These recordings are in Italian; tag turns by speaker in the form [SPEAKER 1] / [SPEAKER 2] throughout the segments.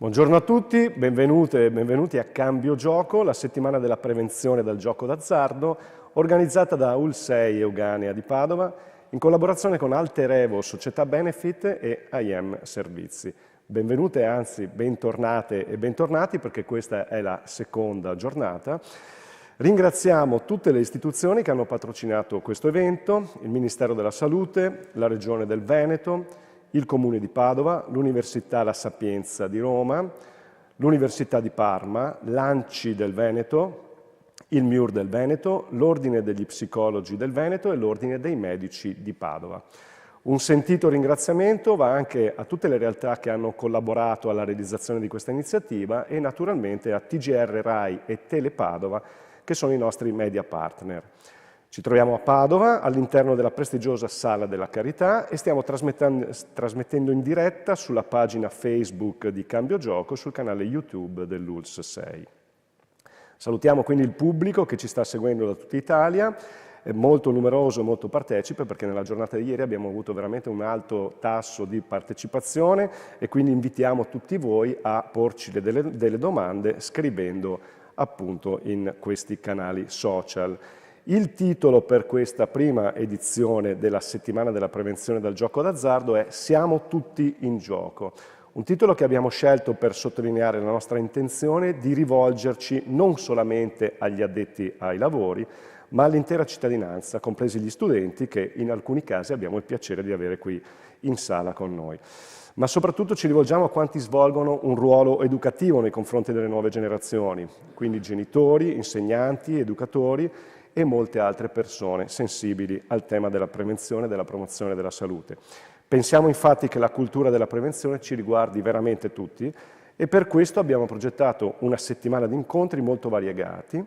[SPEAKER 1] Buongiorno a tutti, benvenute e benvenuti a Cambio Gioco, la settimana della prevenzione del gioco d'azzardo, organizzata da UL6 Euganea di Padova, in collaborazione con Alter Evo Società Benefit e IM Servizi. Benvenute, anzi bentornate e bentornati, perché questa è la seconda giornata. Ringraziamo tutte le istituzioni che hanno patrocinato questo evento, il Ministero della Salute, la Regione del Veneto, il Comune di Padova, l'Università La Sapienza di Roma, l'Università di Parma, l'ANCI del Veneto, il MIUR del Veneto, l'Ordine degli Psicologi del Veneto e l'Ordine dei Medici di Padova. Un sentito ringraziamento va anche a tutte le realtà che hanno collaborato alla realizzazione di questa iniziativa e naturalmente a TGR Rai e Telepadova, che sono i nostri media partner. Ci troviamo a Padova, all'interno della prestigiosa Sala della Carità, e stiamo trasmettendo in diretta sulla pagina Facebook di Cambio Gioco e sul canale YouTube dell'ULSS 6. Salutiamo quindi il pubblico che ci sta seguendo da tutta Italia, è molto numeroso e molto partecipe, perché nella giornata di ieri abbiamo avuto veramente un alto tasso di partecipazione e quindi invitiamo tutti voi a porci delle domande scrivendo appunto in questi canali social. Il titolo per questa prima edizione della settimana della prevenzione del gioco d'azzardo è Siamo tutti in gioco, un titolo che abbiamo scelto per sottolineare la nostra intenzione di rivolgerci non solamente agli addetti ai lavori, ma all'intera cittadinanza, compresi gli studenti che in alcuni casi abbiamo il piacere di avere qui in sala con noi. Ma soprattutto ci rivolgiamo a quanti svolgono un ruolo educativo nei confronti delle nuove generazioni, quindi genitori, insegnanti, educatori e molte altre persone sensibili al tema della prevenzione e della promozione della salute. Pensiamo infatti che la cultura della prevenzione ci riguardi veramente tutti e per questo abbiamo progettato una settimana di incontri molto variegati,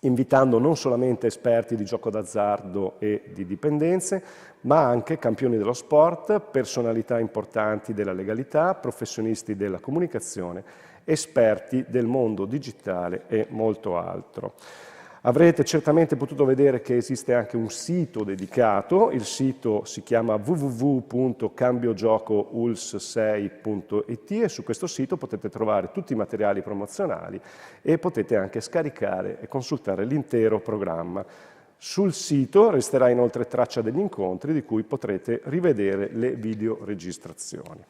[SPEAKER 1] invitando non solamente esperti di gioco d'azzardo e di dipendenze, ma anche campioni dello sport, personalità importanti della legalità, professionisti della comunicazione, esperti del mondo digitale e molto altro. Avrete certamente potuto vedere che esiste anche un sito dedicato, il sito si chiama www.cambiogiocoULS6.it e su questo sito potete trovare tutti i materiali promozionali e potete anche scaricare e consultare l'intero programma. Sul sito resterà inoltre traccia degli incontri di cui potrete rivedere le videoregistrazioni.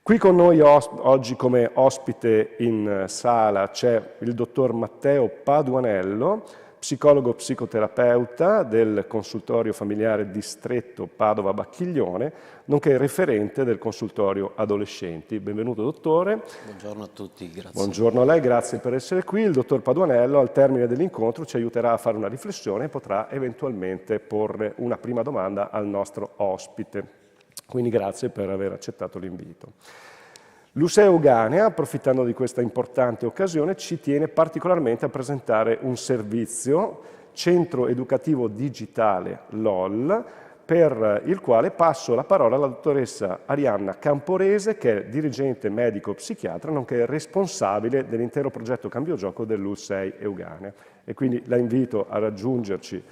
[SPEAKER 1] Qui con noi oggi come ospite in sala c'è il dottor Matteo Paduanello, psicologo psicoterapeuta del consultorio familiare distretto Padova-Bacchiglione, nonché referente del consultorio adolescenti. Benvenuto dottore.
[SPEAKER 2] Buongiorno a tutti, grazie.
[SPEAKER 1] Buongiorno a lei, grazie per essere qui. Il dottor Paduanello al termine dell'incontro ci aiuterà a fare una riflessione e potrà eventualmente porre una prima domanda al nostro ospite. Quindi grazie per aver accettato l'invito. L'UL6 Euganea, approfittando di questa importante occasione, ci tiene particolarmente a presentare un servizio, Centro Educativo Digitale LOL, per il quale passo la parola alla dottoressa Arianna Camporese, che è dirigente medico-psichiatra, nonché responsabile dell'intero progetto Cambio Gioco dell'UL6 Euganea. E quindi la invito a raggiungerci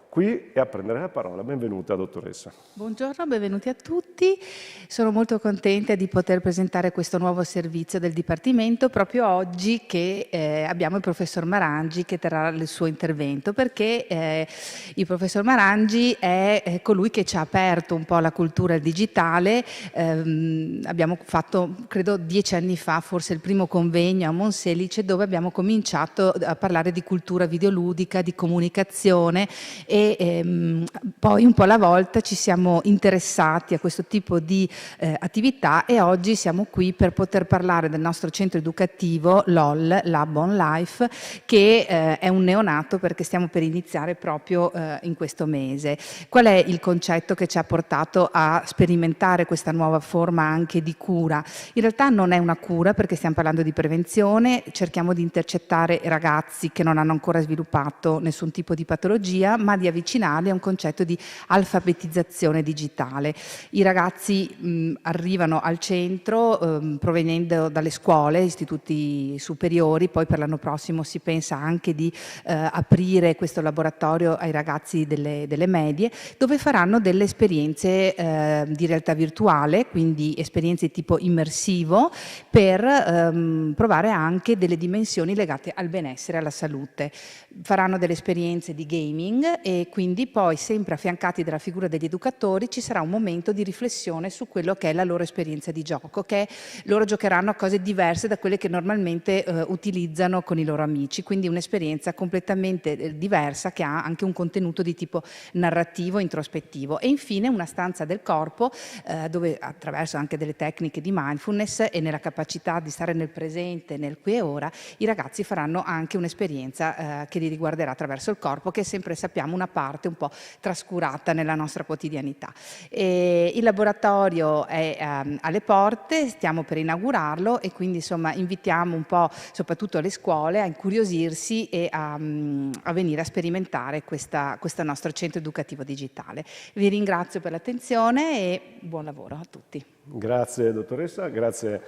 [SPEAKER 1] qui e a prendere la parola. Benvenuta, dottoressa.
[SPEAKER 2] Buongiorno, benvenuti a tutti. Sono molto contenta di poter presentare questo nuovo servizio del Dipartimento proprio oggi che abbiamo il professor Marangi che terrà il suo intervento, perché il professor Marangi è colui che ci ha aperto un po' la cultura digitale. Abbiamo fatto, credo 10 anni fa, forse il primo convegno a Monselice, dove abbiamo cominciato a parlare di cultura videoludica, di comunicazione e poi un po' alla volta ci siamo interessati a questo tipo di attività e oggi siamo qui per poter parlare del nostro centro educativo LOL, Lab on Life, che è un neonato perché stiamo per iniziare proprio in questo mese. Qual è il concetto che ci ha portato a sperimentare questa nuova forma anche di cura? In realtà non è una cura, perché stiamo parlando di prevenzione, cerchiamo di intercettare ragazzi che non hanno ancora sviluppato nessun tipo di patologia, ma di avvicinarli a un concetto di alfabetizzazione digitale. I ragazzi arrivano al centro provenendo dalle scuole, istituti superiori, poi per l'anno prossimo si pensa anche di aprire questo laboratorio ai ragazzi delle medie, dove faranno delle esperienze di realtà virtuale, quindi esperienze tipo immersivo, per provare anche delle dimensioni legate al benessere e alla salute. Faranno delle esperienze di gaming e quindi poi, sempre affiancati dalla figura degli educatori, ci sarà un momento di riflessione su quello che è la loro esperienza di gioco, che loro giocheranno a cose diverse da quelle che normalmente utilizzano con i loro amici, quindi un'esperienza completamente diversa che ha anche un contenuto di tipo narrativo, introspettivo. E infine una stanza del corpo dove, attraverso anche delle tecniche di mindfulness e nella capacità di stare nel presente, nel qui e ora, i ragazzi faranno anche un'esperienza che li riguarderà attraverso il corpo, che sempre sappiamo una parte un po' trascurata nella nostra quotidianità. Il laboratorio è alle porte, stiamo per inaugurarlo e quindi insomma invitiamo un po' soprattutto le scuole a incuriosirsi e a venire a sperimentare questo nostro centro educativo digitale. Vi ringrazio per l'attenzione e buon lavoro a tutti.
[SPEAKER 1] Grazie dottoressa, grazie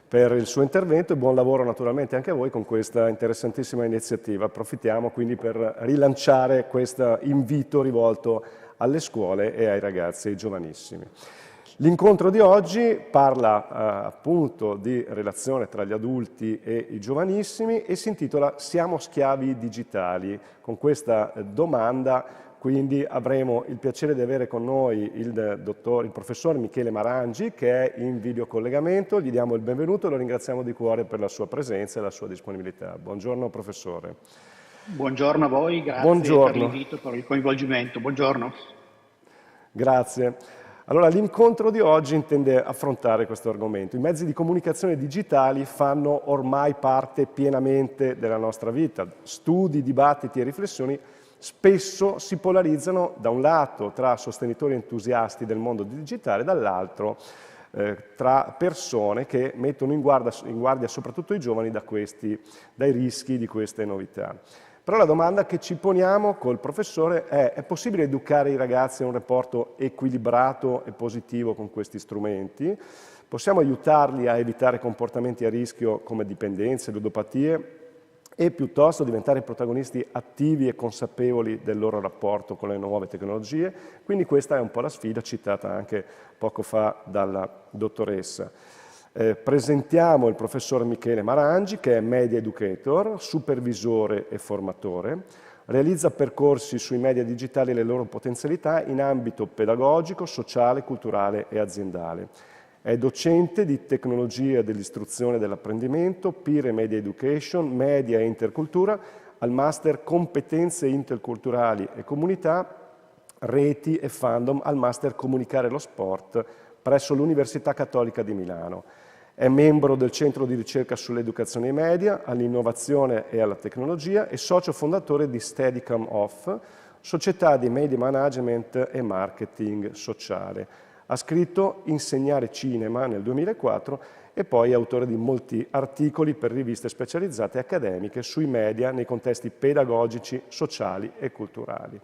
[SPEAKER 1] per il suo intervento e buon lavoro naturalmente anche a voi con questa interessantissima iniziativa. Approfittiamo quindi per rilanciare questo invito rivolto alle scuole e ai ragazzi e ai giovanissimi. L'incontro di oggi parla appunto di relazione tra gli adulti e i giovanissimi e si intitola Siamo schiavi digitali? Con questa domanda quindi avremo il piacere di avere con noi il professor Michele Marangi, che è in videocollegamento. Gli diamo il benvenuto e lo ringraziamo di cuore per la sua presenza e la sua disponibilità. Buongiorno professore.
[SPEAKER 3] Buongiorno a voi, grazie
[SPEAKER 1] Buongiorno.
[SPEAKER 3] Per l'invito, per il coinvolgimento. Buongiorno.
[SPEAKER 1] Grazie. Allora, l'incontro di oggi intende affrontare questo argomento. I mezzi di comunicazione digitali fanno ormai parte pienamente della nostra vita. Studi, dibattiti e riflessioni spesso si polarizzano da un lato tra sostenitori entusiasti del mondo digitale, dall'altro tra persone che mettono in guardia soprattutto i giovani dai rischi di queste novità. Però la domanda che ci poniamo col professore è possibile educare i ragazzi a un rapporto equilibrato e positivo con questi strumenti? Possiamo aiutarli a evitare comportamenti a rischio come dipendenze, ludopatie e piuttosto diventare protagonisti attivi e consapevoli del loro rapporto con le nuove tecnologie? Quindi questa è un po' la sfida citata anche poco fa dalla dottoressa. Presentiamo il professor Michele Marangi, che è Media Educator, supervisore e formatore. Realizza percorsi sui media digitali e le loro potenzialità in ambito pedagogico, sociale, culturale e aziendale. È docente di tecnologia dell'istruzione e dell'apprendimento, peer e media education, media e intercultura, al master competenze interculturali e comunità, reti e fandom, al master comunicare lo sport presso l'Università Cattolica di Milano. È membro del Centro di ricerca sull'educazione ai media, all'innovazione e alla tecnologia e socio fondatore di Steadicam Off, società di media management e marketing sociale. Ha scritto Insegnare cinema nel 2004 e poi è autore di molti articoli per riviste specializzate e accademiche sui media nei contesti pedagogici, sociali e culturali.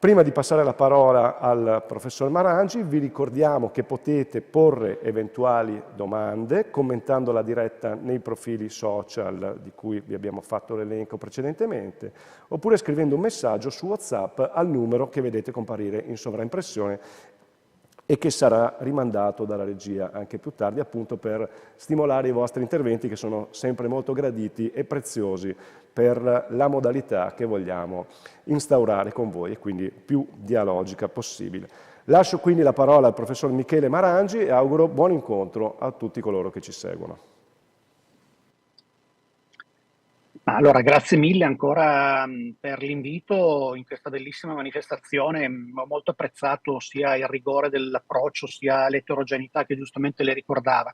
[SPEAKER 1] Prima di passare la parola al professor Marangi, vi ricordiamo che potete porre eventuali domande commentando la diretta nei profili social di cui vi abbiamo fatto l'elenco precedentemente, oppure scrivendo un messaggio su WhatsApp al numero che vedete comparire in sovraimpressione e che sarà rimandato dalla regia anche più tardi, appunto per stimolare i vostri interventi, che sono sempre molto graditi e preziosi per la modalità che vogliamo instaurare con voi e quindi più dialogica possibile. Lascio quindi la parola al professor Michele Marangi e auguro buon incontro a tutti coloro che ci seguono.
[SPEAKER 3] Allora, grazie mille ancora per l'invito in questa bellissima manifestazione. Ho molto apprezzato sia il rigore dell'approccio, sia l'eterogeneità che giustamente le ricordava.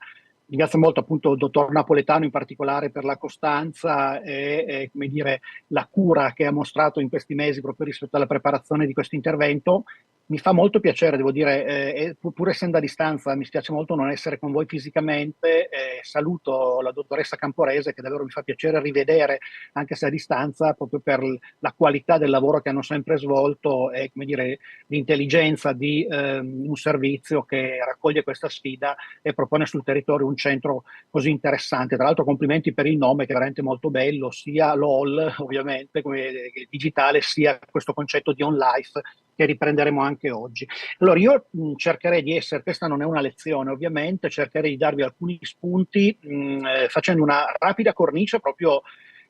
[SPEAKER 3] Ringrazio molto appunto il dottor Napoletano in particolare per la costanza e come dire, la cura che ha mostrato in questi mesi proprio rispetto alla preparazione di questo intervento. Mi fa molto piacere, devo dire, pur essendo a distanza, mi spiace molto non essere con voi fisicamente. Saluto la dottoressa Camporese, che davvero mi fa piacere rivedere, anche se a distanza, proprio per la qualità del lavoro che hanno sempre svolto e, come dire, l'intelligenza di un servizio che raccoglie questa sfida e propone sul territorio un centro così interessante. Tra l'altro complimenti per il nome, che è veramente molto bello, sia l'all ovviamente come digitale, sia questo concetto di on life che riprenderemo anche oggi. Allora io cercherei di essere, questa non è una lezione ovviamente, cercherei di darvi alcuni spunti facendo una rapida cornice proprio,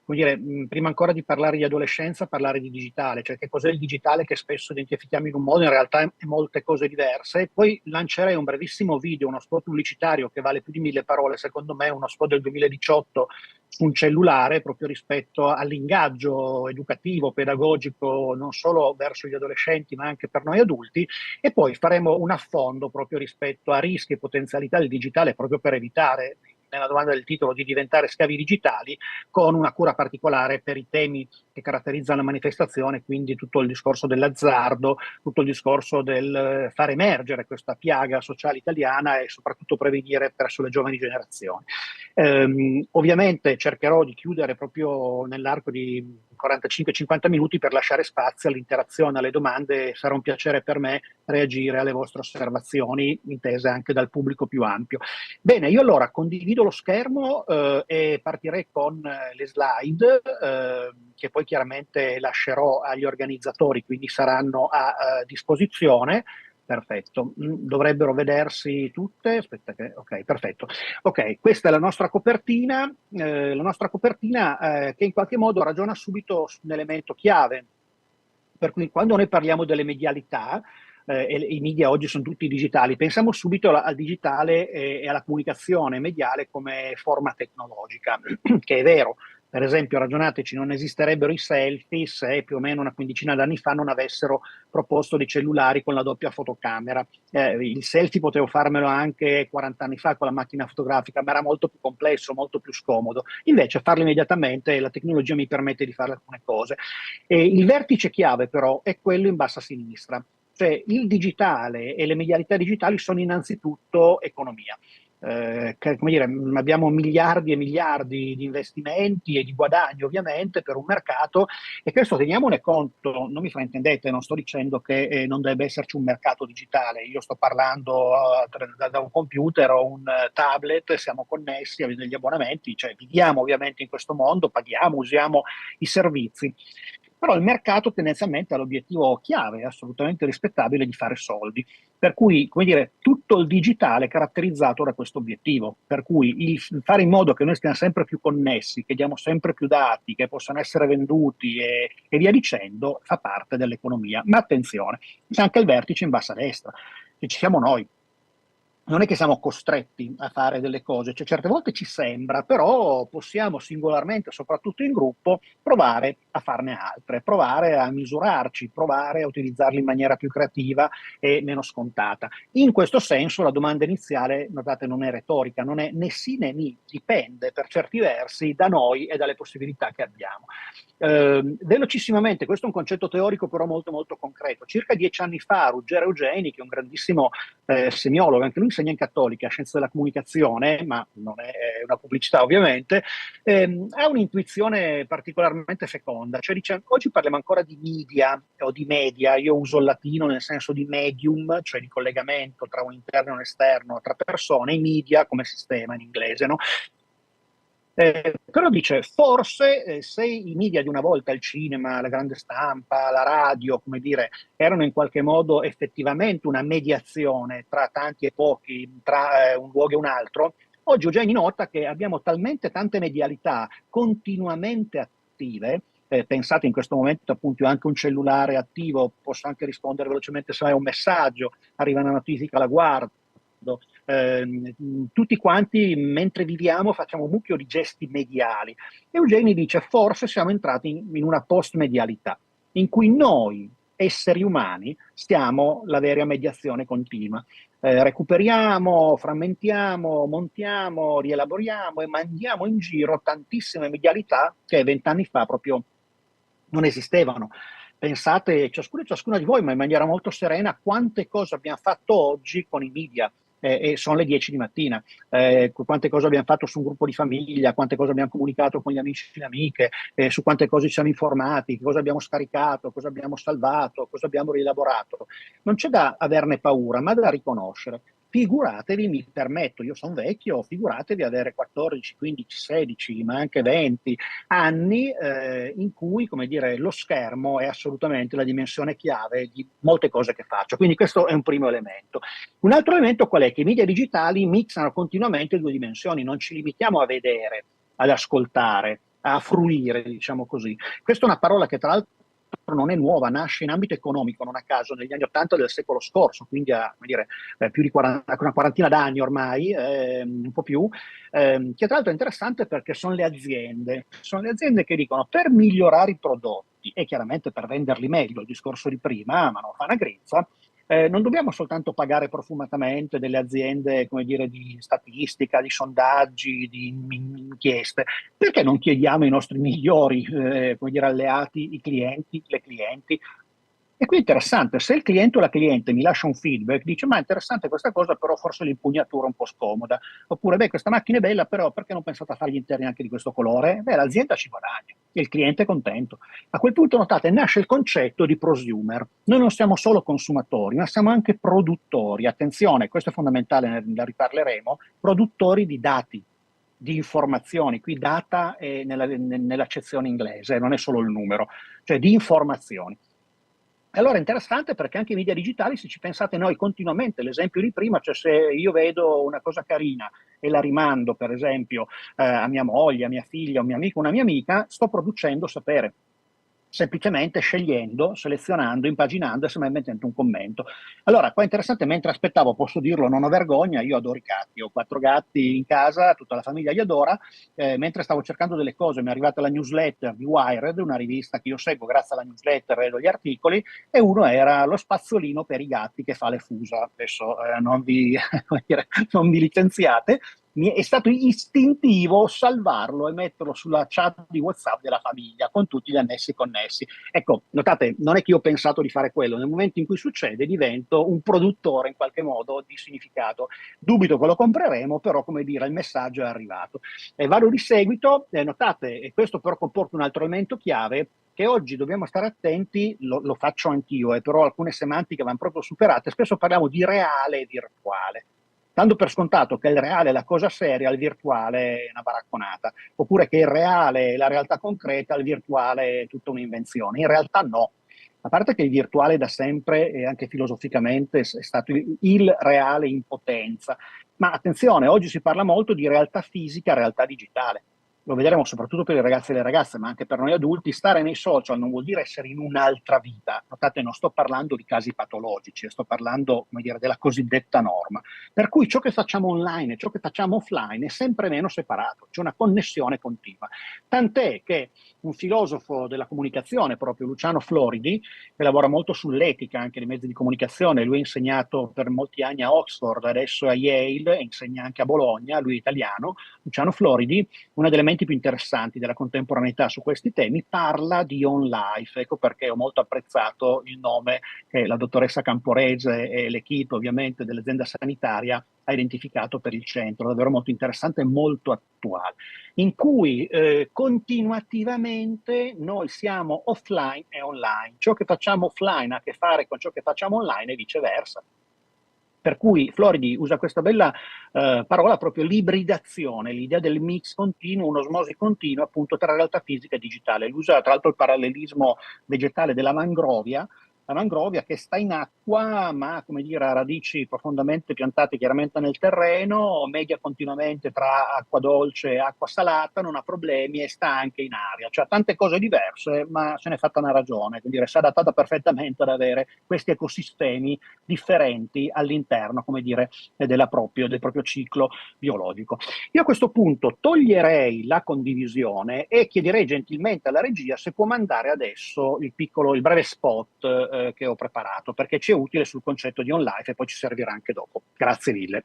[SPEAKER 3] come dire, prima ancora di parlare di adolescenza, parlare di digitale, cioè che cos'è il digitale che spesso identifichiamo in un modo, in realtà è molte cose diverse. Poi lancerei un brevissimo video, uno spot pubblicitario che vale più di 1000 parole, secondo me, uno spot del 2018 su un cellulare, proprio rispetto all'ingaggio educativo, pedagogico, non solo verso gli adolescenti, ma anche per noi adulti, e poi faremo un affondo proprio rispetto a rischi e potenzialità del digitale, proprio per evitare, nella domanda del titolo, di diventare schiavi digitali, con una cura particolare per i temi che caratterizzano la manifestazione, quindi tutto il discorso dell'azzardo, tutto il discorso del far emergere questa piaga sociale italiana e soprattutto prevenire presso le giovani generazioni. Ovviamente cercherò di chiudere proprio nell'arco di 45-50 minuti per lasciare spazio all'interazione, alle domande. Sarà un piacere per me reagire alle vostre osservazioni, intese anche dal pubblico più ampio. Bene, io allora condivido lo schermo e partirei con le slide che poi chiaramente lascerò agli organizzatori, quindi saranno a disposizione. Perfetto, dovrebbero vedersi tutte. Aspetta che, ok, perfetto. Ok, questa è la nostra copertina che in qualche modo ragiona subito su un elemento chiave. Per cui quando noi parliamo delle medialità, e i media oggi sono tutti digitali, pensiamo subito al digitale e alla comunicazione mediale come forma tecnologica, che è vero. Per esempio, ragionateci, non esisterebbero i selfie se più o meno una quindicina d'anni fa non avessero proposto dei cellulari con la doppia fotocamera. Il selfie potevo farmelo anche 40 anni fa con la macchina fotografica, ma era molto più complesso, molto più scomodo. Invece farlo immediatamente, la tecnologia mi permette di fare alcune cose. Il vertice chiave però è quello in basso a sinistra, cioè il digitale e le medialità digitali sono innanzitutto economia. Come dire, abbiamo miliardi e miliardi di investimenti e di guadagni ovviamente per un mercato, e questo teniamone conto. Non mi fraintendete, non sto dicendo che non debba esserci un mercato digitale. Io sto parlando da un computer o un tablet, siamo connessi, avendo degli abbonamenti, cioè viviamo ovviamente in questo mondo, paghiamo, usiamo i servizi. Però il mercato tendenzialmente ha l'obiettivo chiave, assolutamente rispettabile, di fare soldi. Per cui, come dire, tutto il digitale è caratterizzato da questo obiettivo. Per cui il fare in modo che noi stiamo sempre più connessi, che diamo sempre più dati, che possano essere venduti e via dicendo, fa parte dell'economia. Ma attenzione, c'è anche il vertice in basso a destra, che ci siamo noi. Non è che siamo costretti a fare delle cose, cioè certe volte ci sembra, però possiamo singolarmente, soprattutto in gruppo, provare a farne altre, provare a misurarci, provare a utilizzarli in maniera più creativa e meno scontata. In questo senso la domanda iniziale, notate, non è retorica, non è né sì né ni, dipende per certi versi da noi e dalle possibilità che abbiamo. Velocissimamente, questo è un concetto teorico però molto molto concreto. Circa 10 anni fa Ruggero Eugeni, che è un grandissimo semiologo, anche lui insegna in Cattolica Scienze della Comunicazione, ma non è una pubblicità ovviamente, ha un'intuizione particolarmente feconda, cioè dice oggi parliamo ancora di media o di media, io uso il latino nel senso di medium, cioè di collegamento tra un interno e un esterno, tra persone, e media come sistema in inglese, no? Però dice, forse se i media di una volta, il cinema, la grande stampa, la radio, come dire, erano in qualche modo effettivamente una mediazione tra tanti e pochi, tra un luogo e un altro, oggi Eugenio nota che abbiamo talmente tante medialità continuamente attive. Pensate in questo momento appunto io ho anche un cellulare attivo, posso anche rispondere velocemente se hai un messaggio, arriva una notifica, la guardo. Tutti quanti mentre viviamo facciamo un mucchio di gesti mediali. Eugeni dice forse siamo entrati in una post-medialità in cui noi esseri umani stiamo la vera mediazione continua. Recuperiamo, frammentiamo, montiamo, rielaboriamo e mandiamo in giro tantissime medialità che 20 anni fa proprio non esistevano. Pensate, ciascuno e ciascuna di voi, ma in maniera molto serena, quante cose abbiamo fatto oggi con i media. E sono le 10 di mattina, quante cose abbiamo fatto su un gruppo di famiglia, quante cose abbiamo comunicato con gli amici e le amiche, su quante cose ci siamo informati, cosa abbiamo scaricato, cosa abbiamo salvato, cosa abbiamo rielaborato. Non c'è da averne paura, ma da riconoscere. Figuratevi, mi permetto, io sono vecchio, figuratevi avere 14, 15, 16, ma anche 20 anni in cui, come dire, lo schermo è assolutamente la dimensione chiave di molte cose che faccio. Quindi questo è un primo elemento. Un altro elemento qual è? Che i media digitali mixano continuamente due dimensioni, non ci limitiamo a vedere, ad ascoltare, a fruire, diciamo così. Questa è una parola che tra l'altro non è nuova, nasce in ambito economico, non a caso, negli anni '80 del secolo scorso, quindi ha, come dire, più di una quarantina d'anni ormai, un po' più, che tra l'altro è interessante perché sono le aziende che dicono per migliorare i prodotti e chiaramente per venderli meglio, il discorso di prima, ma non fa una grinza, non dobbiamo soltanto pagare profumatamente delle aziende, come dire, di statistica, di sondaggi, di inchieste, perché non chiediamo ai nostri migliori, come dire, alleati, i clienti, le clienti? E qui è interessante, se il cliente o la cliente mi lascia un feedback, dice ma è interessante questa cosa, però forse l'impugnatura è un po' scomoda, oppure beh questa macchina è bella, però perché non pensate a fare gli interni anche di questo colore? Beh, l'azienda ci guadagna, e il cliente è contento. A quel punto, notate, nasce il concetto di prosumer. Noi non siamo solo consumatori, ma siamo anche produttori. Attenzione, questo è fondamentale, ne riparleremo, produttori di dati, di informazioni. Qui data è nell'accezione inglese, non è solo il numero, cioè di informazioni. E allora è interessante perché anche i media digitali, se ci pensate noi continuamente, l'esempio di prima, cioè se io vedo una cosa carina e la rimando, per esempio, a mia moglie, a mia figlia, a un mio amico, una mia amica, sto producendo sapere, semplicemente scegliendo, selezionando, impaginando e semmai mettendo un commento. Allora, qua è interessante, mentre aspettavo, posso dirlo, non ho vergogna, io adoro i gatti, ho 4 gatti in casa, tutta la famiglia li adora, mentre stavo cercando delle cose mi è arrivata la newsletter di Wired, una rivista che io seguo grazie alla newsletter, vedo gli articoli, e uno era lo spazzolino per i gatti che fa le fusa. Adesso non vi, non vi licenziate, mi è stato istintivo salvarlo e metterlo sulla chat di WhatsApp della famiglia con tutti gli annessi connessi. Ecco, notate, non è che io ho pensato di fare quello, nel momento in cui succede divento un produttore in qualche modo di significato. Dubito che lo compreremo, però come dire, il messaggio è arrivato. Vado di seguito, notate, e questo però comporta un altro elemento chiave, che oggi dobbiamo stare attenti, lo faccio anch'io, però alcune semantiche vanno proprio superate, spesso parliamo di reale e virtuale, dando per scontato che il reale è la cosa seria, il virtuale è una baracconata, oppure che il reale è la realtà concreta, il virtuale è tutta un'invenzione. In realtà no. A parte che il virtuale da sempre e anche filosoficamente è stato il reale in potenza, ma attenzione, oggi si parla molto di realtà fisica, realtà digitale. Lo vedremo soprattutto per i ragazzi e le ragazze, ma anche per noi adulti. Stare nei social non vuol dire essere in un'altra vita. Notate, non sto parlando di casi patologici, sto parlando, come dire, della cosiddetta norma. Per cui ciò che facciamo online e ciò che facciamo offline è sempre meno separato, c'è una connessione continua. Tant'è che un filosofo della comunicazione, proprio Luciano Floridi, che lavora molto sull'etica anche nei mezzi di comunicazione, lui ha insegnato per molti anni a Oxford, adesso a Yale, e insegna anche a Bologna, lui è italiano, Luciano Floridi, una delle elementi più interessanti della contemporaneità su questi temi, parla di On Life. Ecco perché ho molto apprezzato il nome che la dottoressa Camporese e l'equipe ovviamente dell'azienda sanitaria ha identificato per il centro, davvero molto interessante e molto attuale, in cui continuativamente noi siamo offline e online. Ciò che facciamo offline ha a che fare con ciò che facciamo online e viceversa. Per cui Floridi usa questa bella parola, proprio l'ibridazione, l'idea del mix continuo, un'osmosi continua appunto tra realtà fisica e digitale. Lui usa tra l'altro il parallelismo vegetale della mangrovia, la mangrovia che sta in acqua ma come dire ha radici profondamente piantate chiaramente nel terreno, media continuamente tra acqua dolce e acqua salata, non ha problemi e sta anche in aria. Cioè ha tante cose diverse ma se n'è fatta una ragione, quindi si è adattata perfettamente ad avere questi ecosistemi differenti all'interno, come dire, del proprio ciclo biologico. Io a questo punto toglierei la condivisione e chiederei gentilmente alla regia se può mandare adesso il breve spot che ho preparato, perché ci è utile sul concetto di on life e poi ci servirà anche dopo. Grazie mille.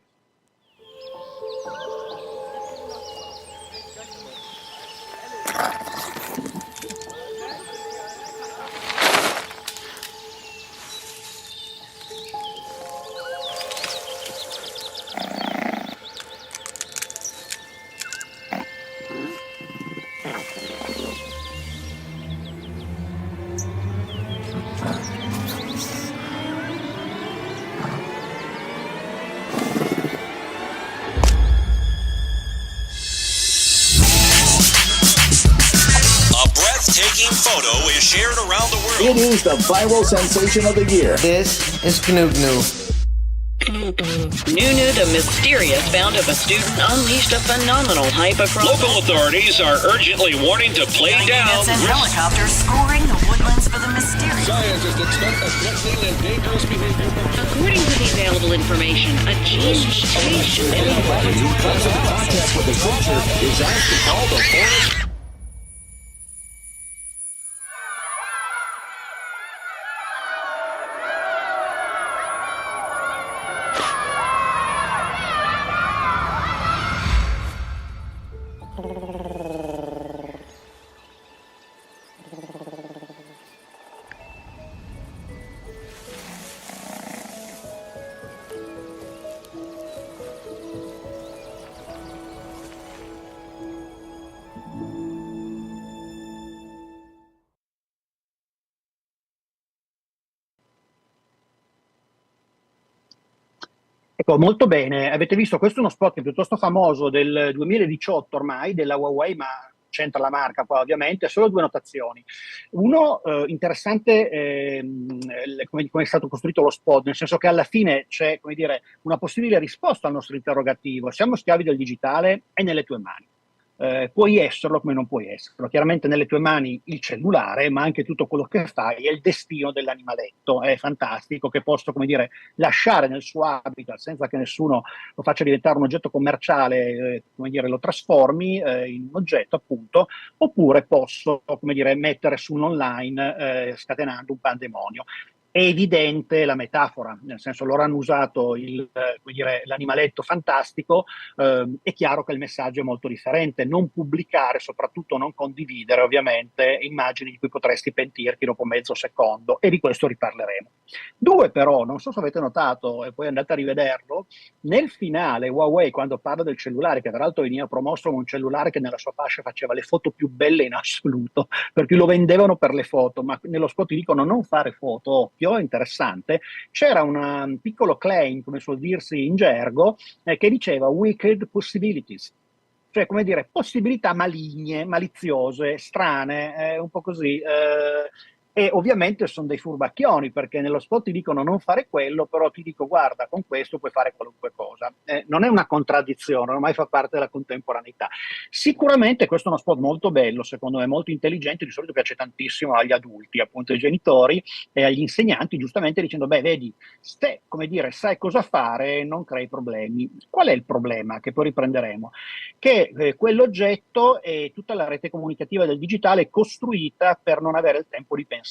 [SPEAKER 4] Breathtaking photo is shared around the world.
[SPEAKER 5] It is the viral sensation of the year.
[SPEAKER 6] This is Gnu Gnu.
[SPEAKER 7] Nunu the Mysterious found of a student unleashed a phenomenal hype across...
[SPEAKER 4] Local authorities are urgently warning to play down.
[SPEAKER 8] And helicopters scoring the woodlands for the mysterious.
[SPEAKER 4] Scientists expect a threatening and dangerous behavior.
[SPEAKER 7] According to the available information, a gene mutation...
[SPEAKER 5] Anybody who comes in contact with the creature is asked to call the forest.
[SPEAKER 3] Ecco, molto bene, avete visto, questo è uno spot piuttosto famoso del 2018 ormai, della Huawei, ma c'entra la marca qua ovviamente, solo due notazioni. Uno, interessante come è stato costruito lo spot, nel senso che alla fine c'è, come dire, una possibile risposta al nostro interrogativo. Siamo schiavi del digitale? È nelle tue mani. Puoi esserlo come non puoi esserlo. Chiaramente nelle tue mani il cellulare, ma anche tutto quello che fai è il destino dell'animaletto. È fantastico che posso, come dire, lasciare nel suo habitat senza che nessuno lo faccia diventare un oggetto commerciale, come dire, lo trasformi in un oggetto appunto, oppure posso, come dire, mettere su un online scatenando un pandemonio. È evidente la metafora, nel senso loro hanno usato come dire, l'animaletto fantastico, è chiaro che il messaggio è molto differente, non pubblicare, soprattutto non condividere ovviamente immagini di cui potresti pentirti dopo mezzo secondo e di questo riparleremo. Due però, non so se avete notato e poi andate a rivederlo, nel finale Huawei quando parla del cellulare, che tra l'altro veniva promosso come un cellulare che nella sua fascia faceva le foto più belle in assoluto, perché lo vendevano per le foto, ma nello spot ti dicono non fare foto, interessante, c'era un piccolo claim, come suol dirsi in gergo, che diceva wicked possibilities, cioè come dire possibilità maligne, maliziose, strane, un po' così, e ovviamente sono dei furbacchioni perché nello spot ti dicono non fare quello, però ti dico guarda con questo puoi fare qualunque cosa. Non è una contraddizione, ormai fa parte della contemporaneità. Sicuramente questo è uno spot molto bello, secondo me molto intelligente, di solito piace tantissimo agli adulti, appunto ai genitori e agli insegnanti, giustamente dicendo beh vedi, se come dire sai cosa fare non crei problemi. Qual è il problema che poi riprenderemo? Che quell'oggetto e tutta la rete comunicativa del digitale è costruita per non avere il tempo di pensare.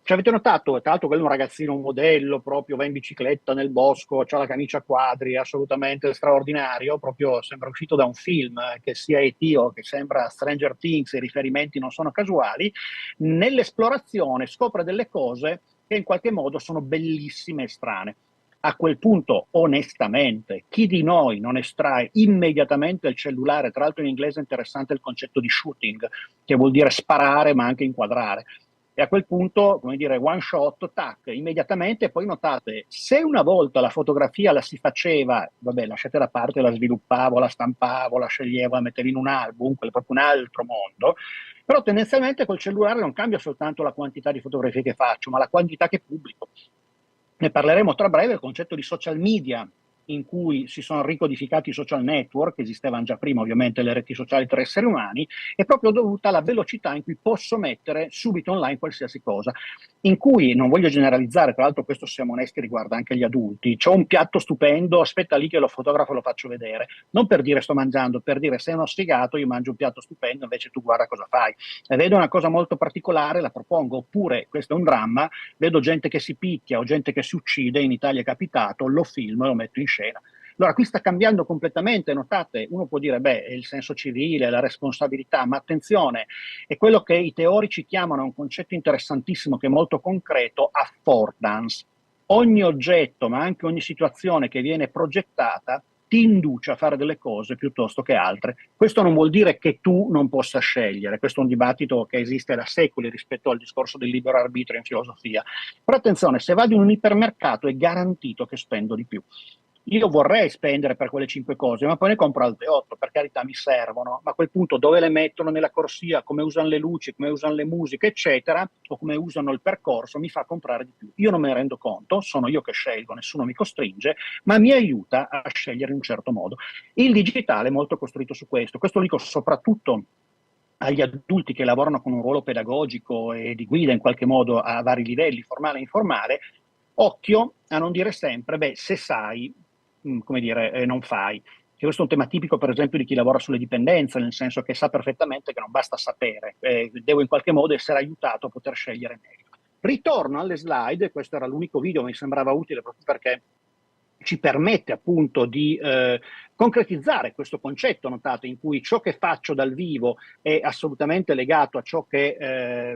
[SPEAKER 3] Ci avete notato? Tra l'altro quello è un ragazzino, un modello, proprio va in bicicletta nel bosco, ha la camicia a quadri, assolutamente straordinario, proprio sembra uscito da un film, che sia E.T. o che sembra Stranger Things, i riferimenti non sono casuali. Nell'esplorazione scopre delle cose che in qualche modo sono bellissime e strane. A quel punto, onestamente, chi di noi non estrae immediatamente il cellulare? Tra l'altro in inglese è interessante il concetto di shooting, che vuol dire sparare ma anche inquadrare. E a quel punto, come dire, one shot, tac, immediatamente. Poi notate, se una volta la fotografia la si faceva, vabbè, lasciate da parte, la sviluppavo, la stampavo, la sceglievo, la mettevo in un album, quello è proprio un altro mondo, però tendenzialmente col cellulare non cambia soltanto la quantità di fotografie che faccio, ma la quantità che pubblico. Ne parleremo tra breve, il concetto di social media, in cui si sono ricodificati i social network, esistevano già prima ovviamente le reti sociali tra esseri umani, è proprio dovuta alla velocità in cui posso mettere subito online qualsiasi cosa, in cui, non voglio generalizzare, tra l'altro questo, siamo onesti, riguarda anche gli adulti, c'ho un piatto stupendo, aspetta lì che lo fotografo e lo faccio vedere, non per dire sto mangiando, per dire sei uno sfigato, io mangio un piatto stupendo, invece tu guarda cosa fai. E vedo una cosa molto particolare, la propongo, oppure questo è un dramma, vedo gente che si picchia o gente che si uccide, in Italia è capitato, lo filmo e lo metto in scena. Allora, qui sta cambiando completamente, notate, uno può dire, beh, è il senso civile, la responsabilità, ma attenzione, è quello che i teorici chiamano, un concetto interessantissimo che è molto concreto, affordance. Ogni oggetto, ma anche ogni situazione che viene progettata, ti induce a fare delle cose piuttosto che altre. Questo non vuol dire che tu non possa scegliere, questo è un dibattito che esiste da secoli rispetto al discorso del libero arbitrio in filosofia. Però attenzione, se vado in un ipermercato è garantito che spendo di più. Io vorrei spendere per quelle 5 cose, ma poi ne compro altre 8, per carità mi servono, ma a quel punto dove le mettono nella corsia, come usano le luci, come usano le musiche, eccetera, o come usano il percorso, mi fa comprare di più. Io non me ne rendo conto, sono io che scelgo, nessuno mi costringe, ma mi aiuta a scegliere in un certo modo. Il digitale è molto costruito su questo lo dico soprattutto agli adulti che lavorano con un ruolo pedagogico e di guida in qualche modo a vari livelli, formale e informale, occhio a non dire sempre, beh, se sai, come dire, non fai. E questo è un tema tipico, per esempio, di chi lavora sulle dipendenze, nel senso che sa perfettamente che non basta sapere, devo in qualche modo essere aiutato a poter scegliere meglio. Ritorno alle slide, questo era l'unico video, mi sembrava utile proprio perché ci permette appunto di concretizzare questo concetto, notate, in cui ciò che faccio dal vivo è assolutamente legato a ciò che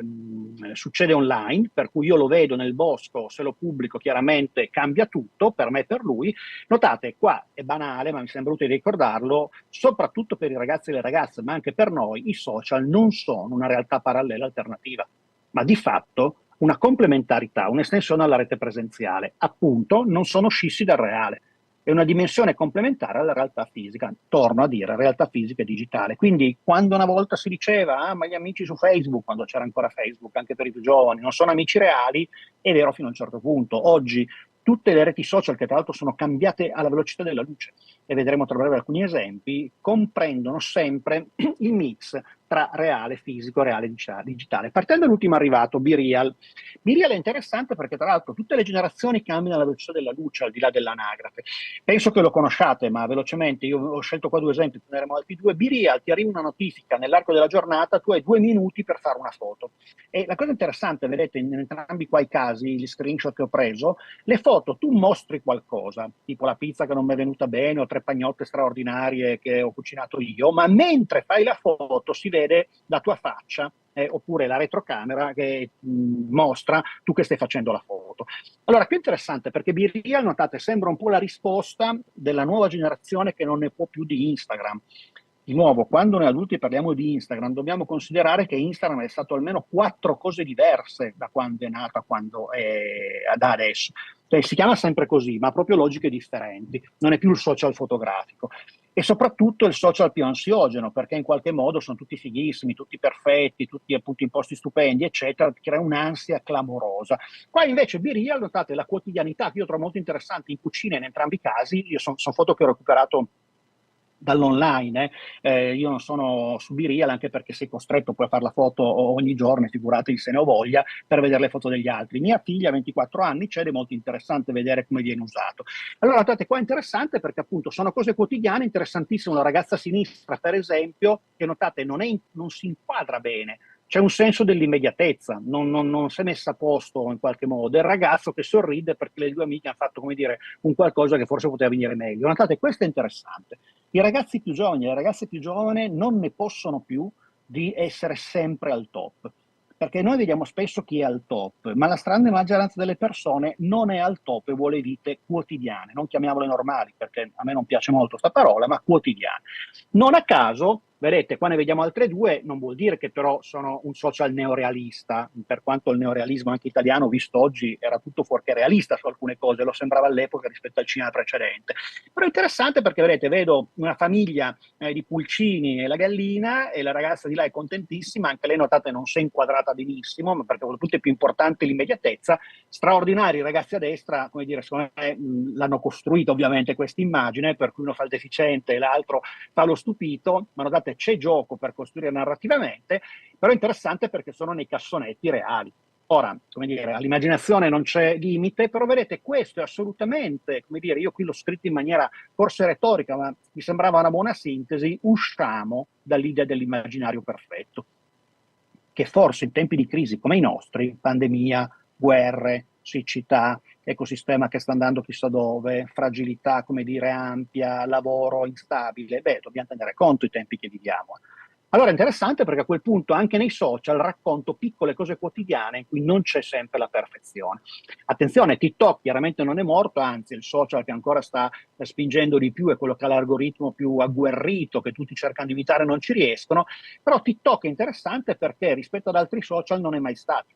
[SPEAKER 3] succede online, per cui io lo vedo nel bosco, se lo pubblico chiaramente cambia tutto, per me e per lui. Notate, qua è banale, ma mi sembra utile ricordarlo, soprattutto per i ragazzi e le ragazze, ma anche per noi, i social non sono una realtà parallela alternativa, ma di fatto una complementarità, un'estensione alla rete presenziale, appunto non sono scissi dal reale, è una dimensione complementare alla realtà fisica, torno a dire realtà fisica e digitale. Quindi quando una volta si diceva ma gli amici su Facebook, quando c'era ancora Facebook, anche per i più giovani, non sono amici reali, è vero fino a un certo punto. Oggi tutte le reti social, che tra l'altro sono cambiate alla velocità della luce, e vedremo tra breve alcuni esempi, comprendono sempre il mix tra reale fisico e reale digitale. Partendo dall'ultimo arrivato, BeReal. BeReal è interessante perché tra l'altro tutte le generazioni cambiano alla velocità della luce, al di là dell'anagrafe. Penso che lo conosciate, ma velocemente, io ho scelto qua 2 esempi, ne avremo altri 2. BeReal, ti arriva una notifica nell'arco della giornata, tu hai 2 minuti per fare una foto. E la cosa interessante, vedete, in entrambi qua i casi, gli screenshot che ho preso, le foto, tu mostri qualcosa, tipo la pizza che non mi è venuta bene o 3 pagnotte straordinarie che ho cucinato io, ma mentre fai la foto si vede la tua faccia oppure la retrocamera che mostra tu che stai facendo la foto. Allora, qui è interessante perché BeReal, notate, sembra un po' la risposta della nuova generazione che non ne può più di Instagram. Di nuovo, quando noi adulti parliamo di Instagram, dobbiamo considerare che Instagram è stato almeno 4 cose diverse da quando è nata, da adesso. Cioè, si chiama sempre così, ma ha proprio logiche differenti. Non è più il social fotografico. E soprattutto il social più ansiogeno, perché in qualche modo sono tutti fighissimi, tutti perfetti, tutti appunto in posti stupendi, eccetera, crea un'ansia clamorosa. Qua invece BeReal, notate, la quotidianità, che io trovo molto interessante in cucina in entrambi i casi. Io sono foto che ho recuperato dall'online, io non sono su BeReal anche perché sei costretto poi a fare la foto ogni giorno, figuratevi se ne ho voglia, per vedere le foto degli altri. Mia figlia ha 24 anni, c'è, ed è molto interessante vedere come viene usato. Allora, notate, qua è interessante perché appunto sono cose quotidiane, interessantissime. Una ragazza a sinistra, per esempio, che notate non si inquadra bene, c'è un senso dell'immediatezza, non si è messa a posto in qualche modo. È il ragazzo che sorride perché le due amiche hanno fatto, come dire, un qualcosa che forse poteva venire meglio. Notate, questo è interessante. I ragazzi più giovani e le ragazze più giovani non ne possono più di essere sempre al top. Perché noi vediamo spesso chi è al top, ma la stragrande maggioranza delle persone non è al top e vuole vite quotidiane. Non chiamiamole normali, perché a me non piace molto questa parola, ma quotidiane. Non a caso, vedete, qua ne vediamo altre due, non vuol dire che però sono un social neorealista, per quanto il neorealismo anche italiano, visto oggi, era tutto fuorché realista su alcune cose, lo sembrava all'epoca rispetto al cinema precedente. Però è interessante perché, vedete, vedo una famiglia di pulcini e la gallina, e la ragazza di là è contentissima, anche lei, notate, non si è inquadrata benissimo, ma perché tutto è più importante l'immediatezza. Straordinari i ragazzi a destra, come dire, secondo me l'hanno costruita ovviamente questa immagine, per cui uno fa il deficiente e l'altro fa lo stupito, ma notate c'è gioco per costruire narrativamente, però è interessante perché sono nei cassonetti reali. Ora, come dire, all'immaginazione non c'è limite, però vedete, questo è assolutamente, come dire, io qui l'ho scritto in maniera forse retorica, ma mi sembrava una buona sintesi, usciamo dall'idea dell'immaginario perfetto, che forse in tempi di crisi come i nostri, pandemia, guerre, siccità, ecosistema che sta andando chissà dove, fragilità, come dire, ampia, lavoro instabile, dobbiamo tenere conto i tempi che viviamo. Allora è interessante perché a quel punto anche nei social racconto piccole cose quotidiane in cui non c'è sempre la perfezione. Attenzione, TikTok chiaramente non è morto, anzi è il social che ancora sta spingendo di più, è quello che ha l'algoritmo più agguerrito, che tutti cercano di imitare e non ci riescono, però TikTok è interessante perché rispetto ad altri social non è mai stato.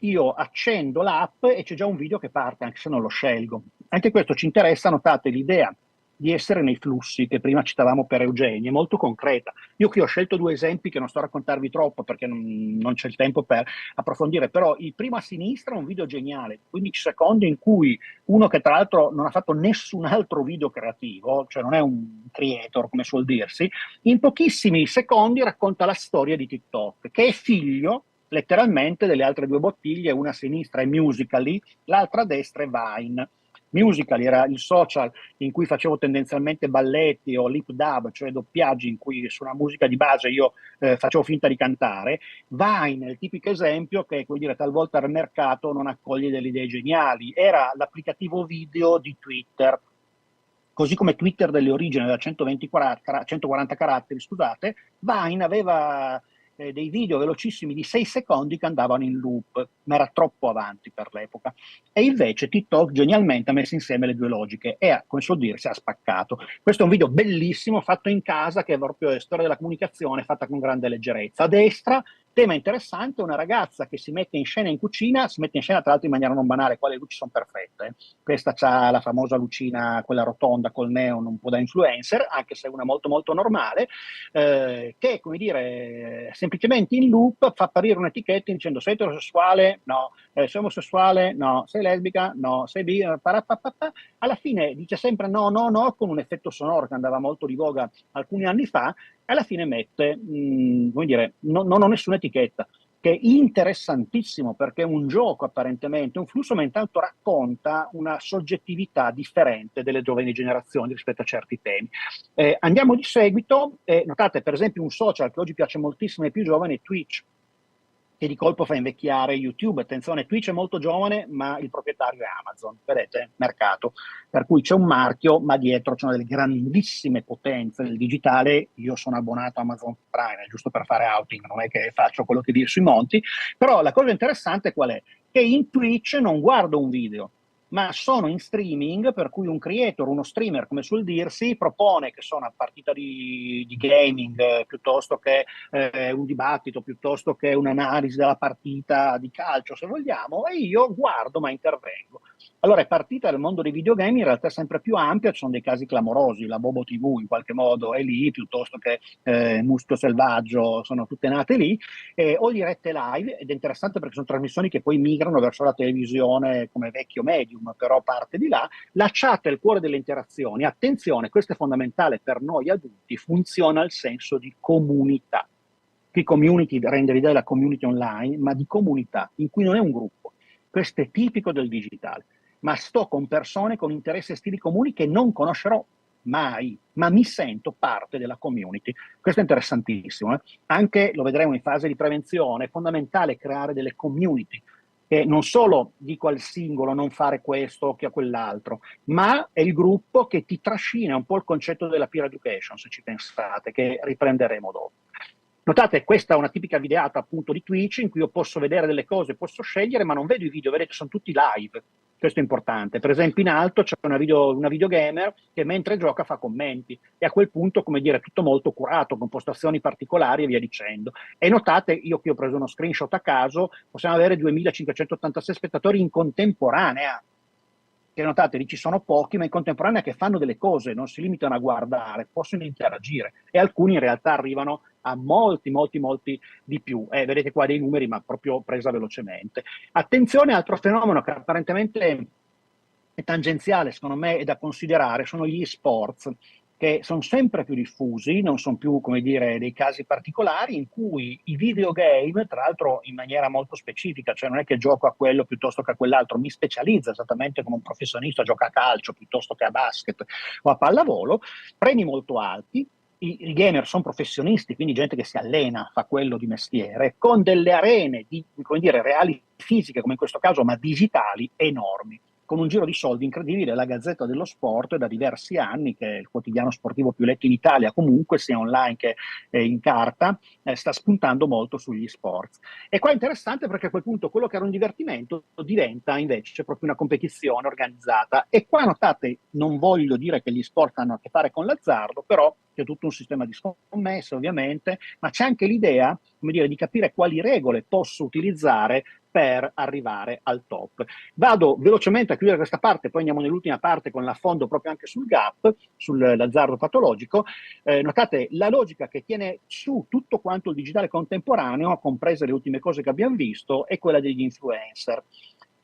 [SPEAKER 3] Io accendo l'app e c'è già un video che parte, anche se non lo scelgo. Anche questo ci interessa, notate, l'idea di essere nei flussi che prima citavamo per Eugenio, è molto concreta. Io qui ho scelto due esempi che non sto a raccontarvi troppo perché non c'è il tempo per approfondire, però il primo a sinistra è un video geniale, 15 secondi, in cui uno che tra l'altro non ha fatto nessun altro video creativo, cioè non è un creator come suol dirsi, in pochissimi secondi racconta la storia di TikTok, che è figlio letteralmente delle altre due bottiglie, una a sinistra è Musical.ly, l'altra a destra è Vine. Musical.ly era il social in cui facevo tendenzialmente balletti o lip dub, cioè doppiaggi in cui su una musica di base io facevo finta di cantare. Vine è il tipico esempio che, come dire, talvolta il mercato non accoglie delle idee geniali. Era l'applicativo video di Twitter. Così come Twitter delle origini da 140 caratteri, scusate, Vine aveva dei video velocissimi di 6 secondi che andavano in loop, ma era troppo avanti per l'epoca. E invece TikTok genialmente ha messo insieme le due logiche e, come suol dire, si è spaccato. Questo è un video bellissimo, fatto in casa, che è proprio la storia della comunicazione fatta con grande leggerezza. A destra, tema interessante, una ragazza che si mette in scena in cucina, si mette in scena tra l'altro in maniera non banale, qua le luci sono perfette. Questa c'ha la famosa lucina, quella rotonda col neon, un po' da influencer, anche se è una molto molto normale, che, come dire, semplicemente in loop fa apparire un'etichetta dicendo sei eterosessuale? No. Sei omosessuale? No. Sei lesbica? No. Sei bi? Alla fine dice sempre no, no, no, con un effetto sonoro che andava molto di voga alcuni anni fa, e alla fine mette, come dire, non ho nessuna etichetta, che è interessantissimo perché è un gioco apparentemente, un flusso, ma intanto racconta una soggettività differente delle giovani generazioni rispetto a certi temi. Andiamo di seguito, notate per esempio un social che oggi piace moltissimo ai più giovani è Twitch, che di colpo fa invecchiare YouTube. Attenzione, Twitch è molto giovane, ma il proprietario è Amazon, vedete, mercato, per cui c'è un marchio, ma dietro c'è delle grandissime potenze del digitale. Io sono abbonato a Amazon Prime, giusto per fare outing, non è che faccio quello che dire sui monti, però la cosa interessante qual è? Che in Twitch non guardo un video, ma sono in streaming, per cui un creator, uno streamer, come suol dirsi, propone che sono una partita di gaming, piuttosto che un dibattito, piuttosto che un'analisi della partita di calcio, se vogliamo, e io guardo ma intervengo. Allora è partita del mondo dei videogame in realtà sempre più ampia, ci sono dei casi clamorosi, la Bobo TV in qualche modo è lì, piuttosto che Muschio Selvaggio, sono tutte nate lì, o dirette live, ed è interessante perché sono trasmissioni che poi migrano verso la televisione come vecchio medium, però parte di là. La chat è il cuore delle interazioni, attenzione, questo è fondamentale per noi adulti, funziona il senso di comunità. Qui community rende l'idea della community online, ma di comunità, in cui non è un gruppo. Questo è tipico del digitale, ma sto con persone con interessi e stili comuni che non conoscerò mai, ma mi sento parte della community. Questo è interessantissimo. Anche, lo vedremo in fase di prevenzione, è fondamentale creare delle community, che non solo dico al singolo non fare questo o che a quell'altro, ma è il gruppo che ti trascina, un po' il concetto della peer education, se ci pensate, che riprenderemo dopo. Notate, questa è una tipica videata appunto di Twitch in cui io posso vedere delle cose, posso scegliere, ma non vedo i video, vedete, sono tutti live. Questo è importante. Per esempio in alto c'è una videogamer che mentre gioca fa commenti e a quel punto, come dire, tutto molto curato, con postazioni particolari e via dicendo. E notate, io qui ho preso uno screenshot a caso, possiamo avere 2586 spettatori in contemporanea. Che notate, lì ci sono pochi, ma in contemporanea che fanno delle cose, non si limitano a guardare, possono interagire e alcuni in realtà arrivano a molti di più. Vedete qua dei numeri, ma proprio presa velocemente. Attenzione, altro fenomeno che apparentemente è tangenziale, secondo me è da considerare, sono gli e-sports, che sono sempre più diffusi, non sono più, come dire, dei casi particolari in cui i videogame, tra l'altro in maniera molto specifica, cioè non è che gioco a quello piuttosto che a quell'altro, mi specializzo esattamente come un professionista, gioca a calcio piuttosto che a basket o a pallavolo, premi molto alti. I gamer sono professionisti, quindi gente che si allena, fa quello di mestiere, con delle arene di, come dire, reali fisiche, come in questo caso, ma digitali, enormi, con un giro di soldi incredibile. La Gazzetta dello Sport da diversi anni, che è il quotidiano sportivo più letto in Italia, comunque sia online che in carta, sta spuntando molto sugli sports. E qua è interessante perché a quel punto quello che era un divertimento diventa invece proprio una competizione organizzata. E qua notate, non voglio dire che gli sport hanno a che fare con l'azzardo, però c'è tutto un sistema di scommesse ovviamente, ma c'è anche l'idea, come dire, di capire quali regole posso utilizzare per arrivare al top. Vado velocemente a chiudere questa parte, poi andiamo nell'ultima parte con l'affondo proprio anche sul gap, sull'azzardo patologico. Notate la logica che tiene su tutto quanto il digitale contemporaneo, comprese le ultime cose che abbiamo visto, è quella degli influencer,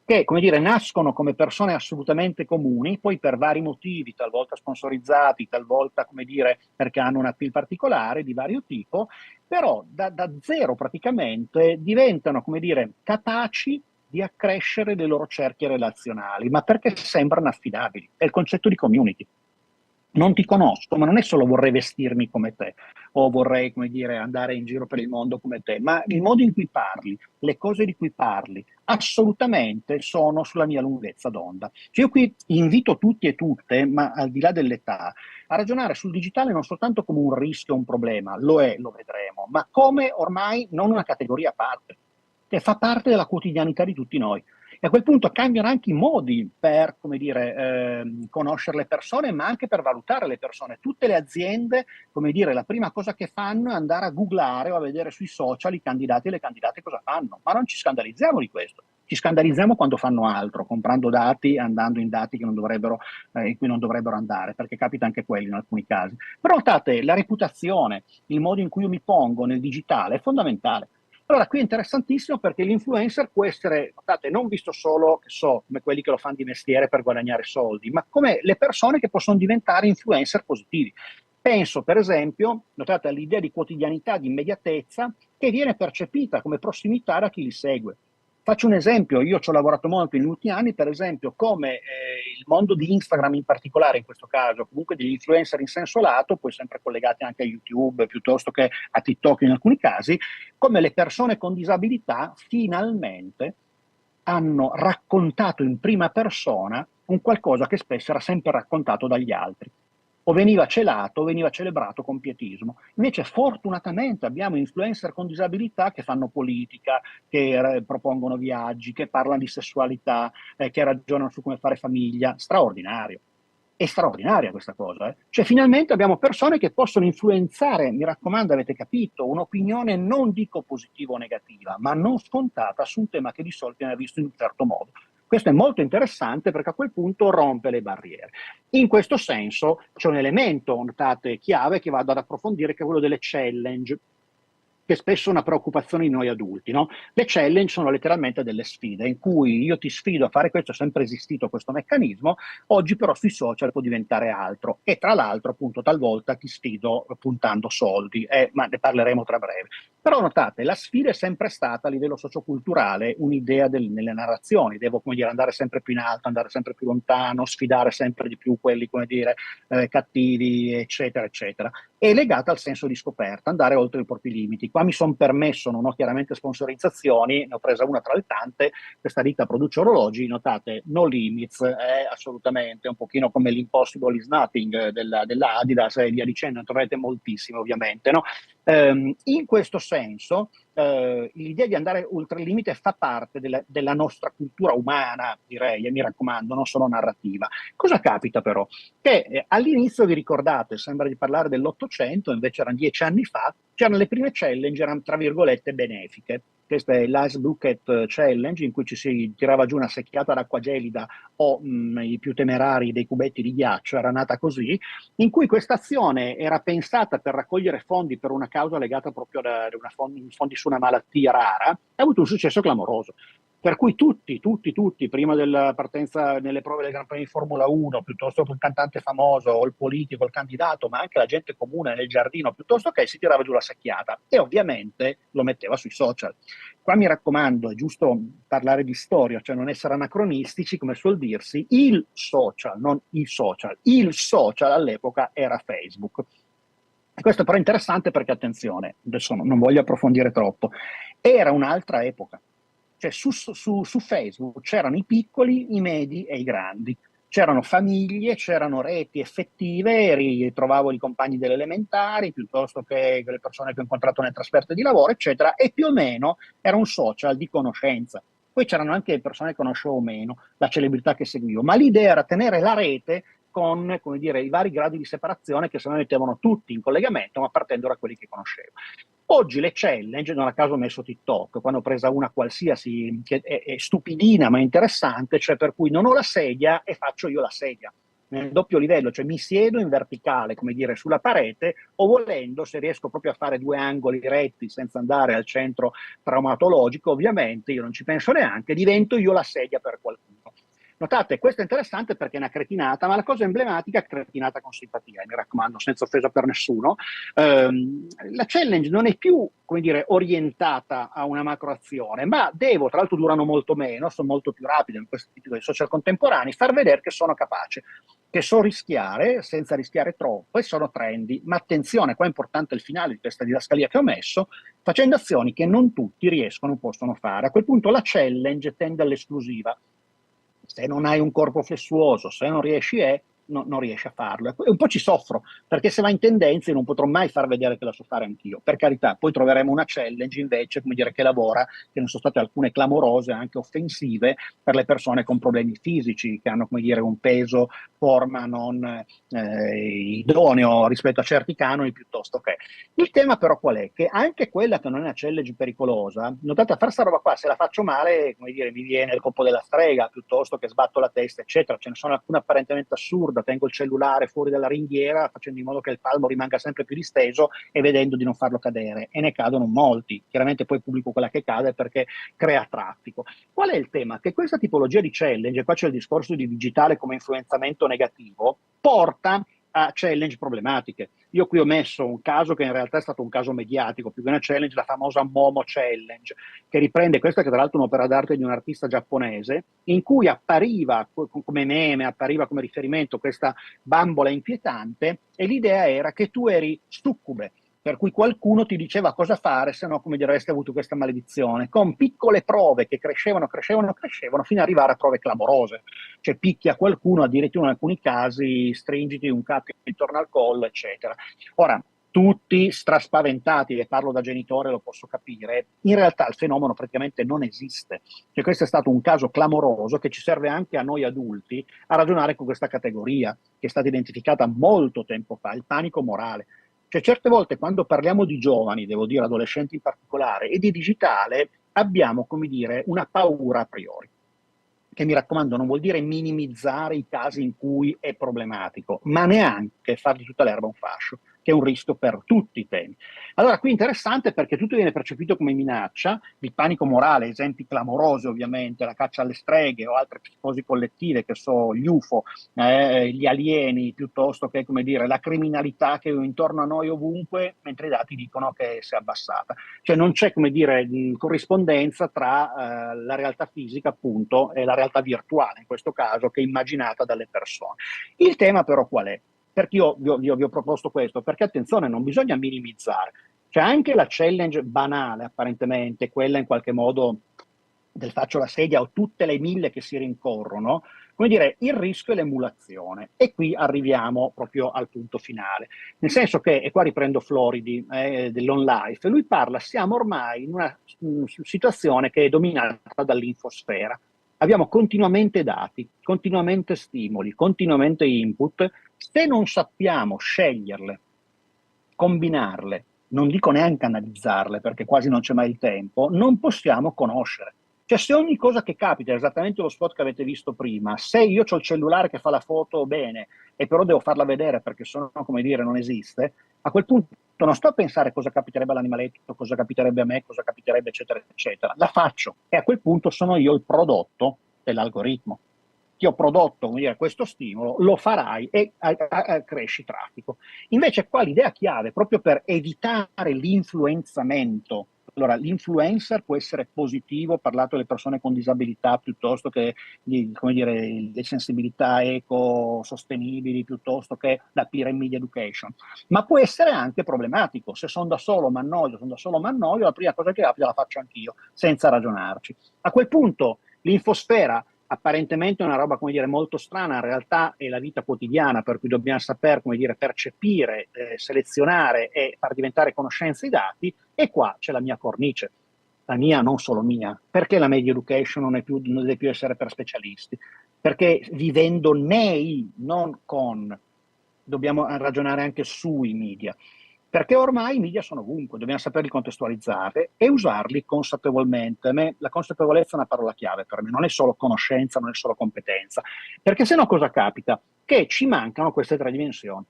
[SPEAKER 3] che, come dire, nascono come persone assolutamente comuni, poi per vari motivi, talvolta sponsorizzati, talvolta, come dire, perché hanno un appeal particolare di vario tipo, però da zero praticamente diventano, come dire, capaci di accrescere le loro cerchie relazionali, ma perché sembrano affidabili. È il concetto di community. Non ti conosco, ma non è solo vorrei vestirmi come te o vorrei, come dire, andare in giro per il mondo come te, ma il modo in cui parli, le cose di cui parli, assolutamente sono sulla mia lunghezza d'onda. Cioè io qui invito tutti e tutte, ma al di là dell'età, a ragionare sul digitale non soltanto come un rischio, un problema, lo è, lo vedremo, ma come ormai non una categoria a parte, che fa parte della quotidianità di tutti noi. E a quel punto cambiano anche i modi per, come dire, conoscere le persone, ma anche per valutare le persone. Tutte le aziende, come dire, la prima cosa che fanno è andare a googlare o a vedere sui social i candidati e le candidate cosa fanno. Ma non ci scandalizziamo di questo. Ci scandalizziamo quando fanno altro, comprando dati, andando in dati che non dovrebbero, in cui non dovrebbero andare, perché capita anche quello in alcuni casi. Però notate, la reputazione, il modo in cui io mi pongo nel digitale è fondamentale. Allora, qui è interessantissimo perché l'influencer può essere, notate, non visto solo, che so, come quelli che lo fanno di mestiere per guadagnare soldi, ma come le persone che possono diventare influencer positivi. Penso, per esempio, notate, all'idea di quotidianità, di immediatezza, che viene percepita come prossimità da chi li segue. Faccio un esempio, io ci ho lavorato molto negli ultimi anni, per esempio, come il mondo di Instagram in particolare in questo caso, comunque degli influencer in senso lato, poi sempre collegati anche a YouTube piuttosto che a TikTok in alcuni casi, come le persone con disabilità finalmente hanno raccontato in prima persona un qualcosa che spesso era sempre raccontato dagli altri. O veniva celato o veniva celebrato con pietismo. Invece fortunatamente abbiamo influencer con disabilità che fanno politica, che propongono viaggi, che parlano di sessualità, che ragionano su come fare famiglia. Straordinario. È straordinaria questa cosa. Cioè finalmente abbiamo persone che possono influenzare, mi raccomando, avete capito, un'opinione non dico positiva o negativa, ma non scontata su un tema che di solito viene visto in un certo modo. Questo è molto interessante perché a quel punto rompe le barriere. In questo senso c'è un elemento, notate, chiave che vado ad approfondire, che è quello delle challenge, che spesso è una preoccupazione di noi adulti, no? Le challenge sono letteralmente delle sfide in cui io ti sfido a fare questo, è sempre esistito questo meccanismo, oggi però sui social può diventare altro e tra l'altro appunto talvolta ti sfido puntando soldi, ma ne parleremo tra breve. Però notate, la sfida è sempre stata a livello socioculturale un'idea nelle narrazioni, devo come dire, andare sempre più in alto, andare sempre più lontano, sfidare sempre di più quelli come dire, cattivi, eccetera, eccetera. È legata al senso di scoperta, andare oltre i propri limiti. Qua mi sono permesso, non ho chiaramente sponsorizzazioni, ne ho presa una tra le tante, questa ditta produce orologi, notate, no limits, è assolutamente un pochino come l'impossible is nothing della Adidas e via dicendo, ne troverete moltissime ovviamente, no? In questo senso, l'idea di andare oltre il limite fa parte della nostra cultura umana, direi, e mi raccomando, non solo narrativa. Cosa capita però? Che all'inizio, vi ricordate, sembra di parlare dell'Ottocento, invece erano 10 anni fa, c'erano le prime challenge, erano tra virgolette benefiche. Questa è l'Ice Bucket Challenge, in cui ci si tirava giù una secchiata d'acqua gelida o i più temerari dei cubetti di ghiaccio, era nata così, in cui questa azione era pensata per raccogliere fondi per una causa legata proprio a fondi su una malattia rara, e ha avuto un successo clamoroso. Per cui tutti, prima della partenza nelle prove del Gran Premio di Formula 1, piuttosto che il cantante famoso o il politico, il candidato, ma anche la gente comune nel giardino, piuttosto che si tirava giù la secchiata e ovviamente lo metteva sui social. Qua mi raccomando, è giusto parlare di storia, cioè non essere anacronistici, come suol dirsi, il social, non i social, il social all'epoca era Facebook. E questo però è interessante perché, attenzione, adesso non voglio approfondire troppo, era un'altra epoca. Cioè su Facebook c'erano i piccoli, i medi e i grandi. C'erano famiglie, c'erano reti effettive, ritrovavo i compagni delle elementari, piuttosto che le persone che ho incontrato nelle trasferte di lavoro, eccetera, e più o meno era un social di conoscenza. Poi c'erano anche le persone che conoscevo meno, la celebrità che seguivo, ma l'idea era tenere la rete con, come dire, i vari gradi di separazione che se no mettevano tutti in collegamento, ma partendo da quelli che conoscevo. Oggi le challenge, non a caso ho messo TikTok, quando ho presa una qualsiasi, che è stupidina ma interessante, cioè per cui non ho la sedia e faccio io la sedia, nel doppio livello, cioè mi siedo in verticale, come dire, sulla parete, o volendo, se riesco proprio a fare 2 angoli retti senza andare al centro traumatologico, ovviamente, io non ci penso neanche, divento io la sedia per qualcuno. Notate, questo è interessante perché è una cretinata, ma la cosa emblematica è cretinata con simpatia, mi raccomando, senza offesa per nessuno. La challenge non è più, come dire, orientata a una macroazione, ma devo, tra l'altro durano molto meno, sono molto più rapide in questo tipo di social contemporanei, far vedere che sono capace, che so rischiare senza rischiare troppo e sono trendy. Ma attenzione, qua è importante il finale di questa didascalia che ho messo, facendo azioni che non tutti riescono o possono fare. A quel punto la challenge tende all'esclusiva. Se non hai un corpo flessuoso, se non riesci non riesci a farlo. E un po' ci soffro, perché se va in tendenza io non potrò mai far vedere che la so fare anch'io. Per carità, poi troveremo una challenge invece, come dire, che lavora, che ne sono state alcune clamorose, anche offensive, per le persone con problemi fisici, che hanno, come dire, un peso, forma non idoneo rispetto a certi canoni, piuttosto che. Il tema però qual è? Che anche quella che non è una challenge pericolosa, notate, a fare sta roba qua, se la faccio male, come dire, mi viene il colpo della strega, piuttosto che sbatto la testa, eccetera. Ce ne sono alcune apparentemente assurde, tengo il cellulare fuori dalla ringhiera facendo in modo che il palmo rimanga sempre più disteso e vedendo di non farlo cadere, e ne cadono molti. Chiaramente poi pubblico quella che cade perché crea traffico. Qual è il tema? Che questa tipologia di challenge, e qua c'è il discorso di digitale come influenzamento negativo, porta a challenge problematiche. Io qui ho messo un caso che in realtà è stato un caso mediatico, più che una challenge, la famosa Momo Challenge, che riprende questa, che tra l'altro è un'opera d'arte di un artista giapponese, in cui appariva come meme, appariva come riferimento questa bambola inquietante, e l'idea era che tu eri succube, per cui qualcuno ti diceva cosa fare, se no, come dire, avresti avuto questa maledizione, con piccole prove che crescevano fino ad arrivare a prove clamorose. Cioè picchia qualcuno, addirittura in alcuni casi stringiti un capo intorno al collo, eccetera. Ora, tutti straspaventati, e parlo da genitore, lo posso capire, in realtà il fenomeno praticamente non esiste. Cioè questo è stato un caso clamoroso che ci serve anche a noi adulti a ragionare con questa categoria, che è stata identificata molto tempo fa, il panico morale. Cioè certe volte quando parliamo di giovani, devo dire adolescenti in particolare, e di digitale, abbiamo, come dire, una paura a priori, che mi raccomando non vuol dire minimizzare i casi in cui è problematico, ma neanche far di tutta l'erba un fascio. che è un rischio per tutti i temi. Allora, qui è interessante perché tutto viene percepito come minaccia, il panico morale, esempi clamorosi ovviamente, la caccia alle streghe o altre psicosi collettive, che so, gli UFO, gli alieni, piuttosto che, come dire, la criminalità che è intorno a noi ovunque, mentre i dati dicono che si è abbassata. Cioè non c'è, come dire, corrispondenza tra la realtà fisica, appunto, e la realtà virtuale, in questo caso, che è immaginata dalle persone. Il tema però qual è? Perché io vi ho proposto questo? Perché attenzione, non bisogna minimizzare. Cioè anche la challenge banale, apparentemente, quella in qualche modo del faccio la sedia o tutte le 1000 che si rincorrono, come dire, il rischio è l'emulazione. E qui arriviamo proprio al punto finale. Nel senso che, e qua riprendo Floridi dell'On Life, lui parla, siamo ormai in una situazione che è dominata dall'infosfera. Abbiamo continuamente dati, continuamente stimoli, continuamente input. Se non sappiamo sceglierle, combinarle, non dico neanche analizzarle perché quasi non c'è mai il tempo, non possiamo conoscere. Cioè se ogni cosa che capita, è esattamente lo spot che avete visto prima, se io ho il cellulare che fa la foto bene e però devo farla vedere perché sennò, come dire, non esiste, a quel punto non sto a pensare cosa capiterebbe all'animaletto, cosa capiterebbe a me, cosa capiterebbe eccetera eccetera, la faccio e a quel punto sono io il prodotto dell'algoritmo. Ti ho prodotto, come dire, questo stimolo, lo farai e cresci traffico. Invece qua l'idea chiave, proprio per evitare l'influenzamento. Allora, l'influencer può essere positivo, parlato alle persone con disabilità, piuttosto che come dire, le sensibilità eco-sostenibili, piuttosto che la peer and media education. Ma può essere anche problematico. Se sono da solo, mi annoio, la prima cosa che capita la faccio anch'io, senza ragionarci. A quel punto l'infosfera apparentemente è una roba, come dire, molto strana, in realtà è la vita quotidiana, per cui dobbiamo saper, come dire, percepire, selezionare e far diventare conoscenza i dati, e qua c'è la mia cornice, la mia, non solo mia. Perché la media education non deve più essere per specialisti? Perché vivendo nei, non con, dobbiamo ragionare anche sui media. Perché ormai i media sono ovunque, dobbiamo saperli contestualizzare e usarli consapevolmente. La consapevolezza è una parola chiave per me, non è solo conoscenza, non è solo competenza, perché se no cosa capita? Che ci mancano queste tre dimensioni.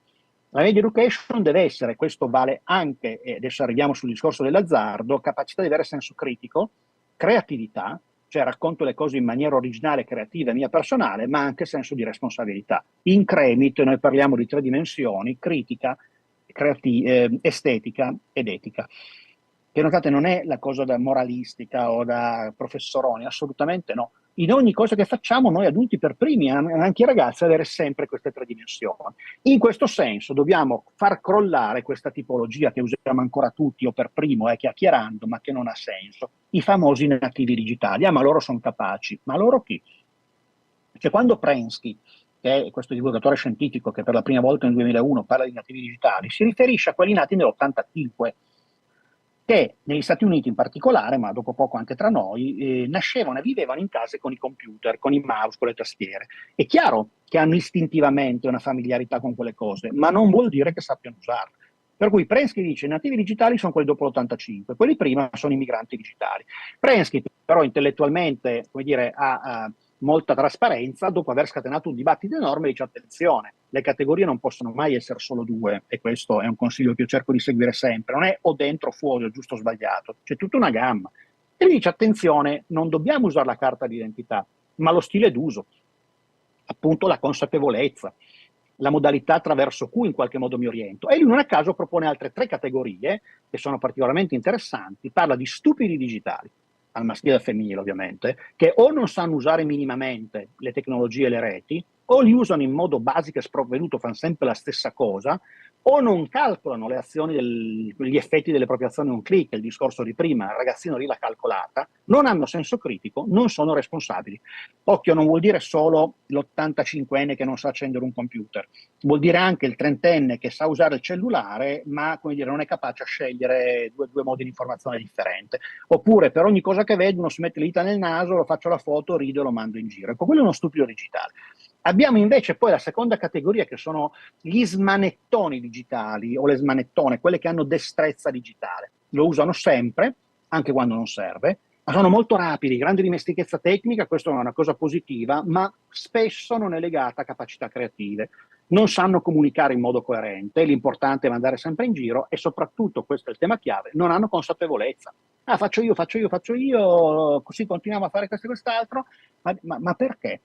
[SPEAKER 3] La media education deve essere, questo vale anche, e adesso arriviamo sul discorso dell'azzardo, capacità di avere senso critico, creatività, cioè racconto le cose in maniera originale, creativa e mia personale, ma anche senso di responsabilità. In Cremit noi parliamo di tre dimensioni: critica, estetica ed etica. Che notate non è la cosa da moralistica o da professoroni, assolutamente no. In ogni cosa che facciamo noi adulti per primi, anche i ragazzi, avere sempre queste tre dimensioni. In questo senso dobbiamo far crollare questa tipologia che usiamo ancora tutti, o per primo, chiacchierando, ma che non ha senso, i famosi nativi digitali. Ma loro sono capaci. Ma loro chi? Cioè quando Prensky, che è questo divulgatore scientifico che per la prima volta nel 2001 parla di nativi digitali, si riferisce a quelli nati nell'85, che negli Stati Uniti in particolare, ma dopo poco anche tra noi, nascevano e vivevano in case con i computer, con i mouse, con le tastiere. È chiaro che hanno istintivamente una familiarità con quelle cose, ma non vuol dire che sappiano usarle. Per cui Prensky dice: i nativi digitali sono quelli dopo l'85, quelli prima sono i migranti digitali. Prensky però intellettualmente, come dire, ha molta trasparenza, dopo aver scatenato un dibattito enorme, dice: attenzione, le categorie non possono mai essere solo due, e questo è un consiglio che io cerco di seguire sempre, non è o dentro o fuori, o giusto o sbagliato, c'è tutta una gamma. E lui dice: attenzione, non dobbiamo usare la carta d'identità, ma lo stile d'uso, appunto la consapevolezza, la modalità attraverso cui in qualche modo mi oriento. E lui non a caso propone altre tre categorie che sono particolarmente interessanti. Parla di stupidi digitali, al maschile e al femminile ovviamente, che o non sanno usare minimamente le tecnologie e le reti, o li usano in modo basico e sprovveduto, fanno sempre la stessa cosa, o non calcolano le azioni, gli effetti delle proprie azioni un click, il discorso di prima, il ragazzino lì l'ha calcolata, non hanno senso critico, non sono responsabili. Occhio, non vuol dire solo l'85enne che non sa accendere un computer, vuol dire anche il 30enne che sa usare il cellulare, ma, come dire, non è capace a scegliere due modi di informazione differente. Oppure per ogni cosa che vedo uno si mette le dita nel naso, lo faccio la foto, rido e lo mando in giro. Ecco, quello è uno stupido digitale. Abbiamo invece poi la seconda categoria, che sono gli smanettoni digitali o le smanettone, quelle che hanno destrezza digitale. Lo usano sempre, anche quando non serve, ma sono molto rapidi, grande dimestichezza tecnica, questo è una cosa positiva, ma spesso non è legata a capacità creative. non sanno comunicare in modo coerente, l'importante è mandare sempre in giro e soprattutto, questo è il tema chiave, non hanno consapevolezza. Ah, faccio io, così continuiamo a fare questo e quest'altro, ma perché?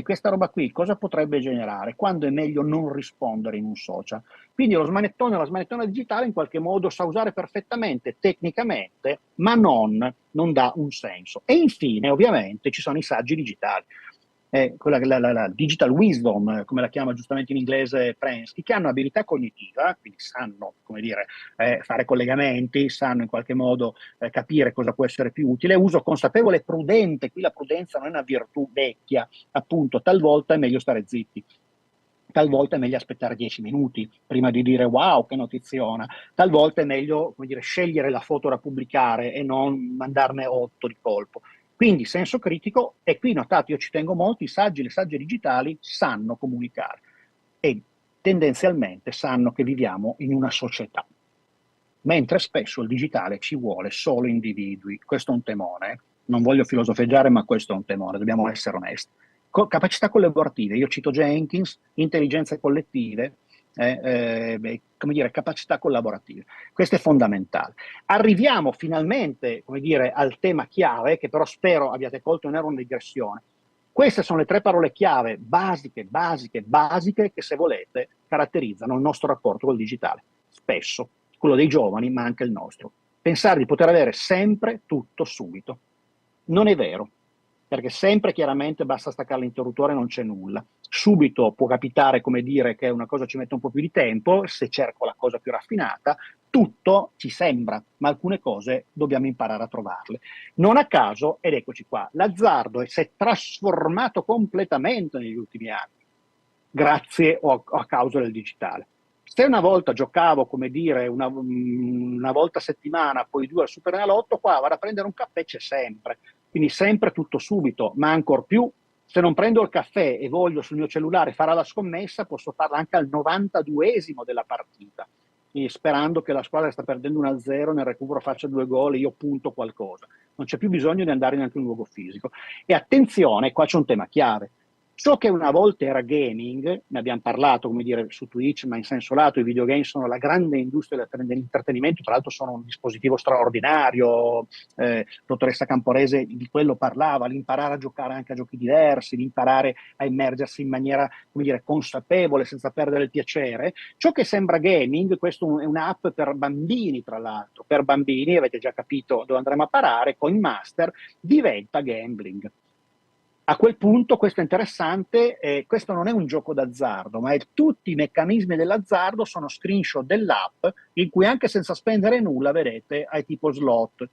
[SPEAKER 3] Questa roba qui cosa potrebbe generare? Quando è meglio non rispondere in un social? Quindi la smanettona digitale in qualche modo sa usare perfettamente, tecnicamente, ma non dà un senso. E infine, ovviamente, ci sono i saggi digitali. La digital wisdom, come la chiama giustamente in inglese Prensky, che hanno abilità cognitiva, quindi sanno, come dire, fare collegamenti, sanno in qualche modo capire cosa può essere più utile, uso consapevole e prudente, qui la prudenza non è una virtù vecchia, appunto, talvolta è meglio stare zitti. Talvolta è meglio aspettare 10 minuti prima di dire wow, che notiziona. Talvolta è meglio, come dire, scegliere la foto da pubblicare e non mandarne 8 di colpo. Quindi senso critico, e qui notate, io ci tengo molto, le sagge digitali sanno comunicare e tendenzialmente sanno che viviamo in una società, mentre spesso il digitale ci vuole solo individui. Questo è un temore, non voglio filosofeggiare, ma questo è un temore, dobbiamo essere onesti. Capacità collaborative, io cito Jenkins, intelligenze collettive, come dire, capacità collaborative. Questo è fondamentale. Arriviamo finalmente, come dire, al tema chiave, che però spero abbiate colto, non era una digressione. Queste sono le 3 parole chiave basiche, che se volete caratterizzano il nostro rapporto col digitale. Spesso, quello dei giovani, ma anche il nostro. Pensare di poter avere sempre tutto subito. Non è vero. Perché sempre chiaramente basta staccare l'interruttore e non c'è nulla. Subito può capitare, come dire, che una cosa ci mette un po' più di tempo, se cerco la cosa più raffinata, tutto ci sembra, ma alcune cose dobbiamo imparare a trovarle. Non a caso, ed eccoci qua, l'azzardo si è trasformato completamente negli ultimi anni, grazie o a causa del digitale. Se una volta giocavo, come dire, una volta a settimana, poi 2 al Superenalotto, qua vado a prendere un caffè, c'è sempre. Quindi sempre tutto subito, ma ancor più, se non prendo il caffè e voglio sul mio cellulare fare la scommessa, posso farla anche al 92esimo della partita, quindi sperando che la squadra sta perdendo 1-0, nel recupero faccia 2 gol e io punto qualcosa. Non c'è più bisogno di andare neanche in un luogo fisico. E attenzione, qua c'è un tema chiave. Ciò che una volta era gaming, ne abbiamo parlato, come dire, su Twitch, ma in senso lato, i videogame sono la grande industria dell'intrattenimento, tra l'altro sono un dispositivo straordinario, dottoressa Camporese di quello parlava, l'imparare a giocare anche a giochi diversi, l'imparare a immergersi in maniera, come dire, consapevole, senza perdere il piacere. Ciò che sembra gaming, questo è un'app per bambini, tra l'altro, per bambini, avete già capito dove andremo a parare, Coinmaster, diventa gambling. A quel punto, questo è interessante, questo non è un gioco d'azzardo, ma tutti i meccanismi dell'azzardo sono screenshot dell'app in cui anche senza spendere nulla, vedete, hai tipo slot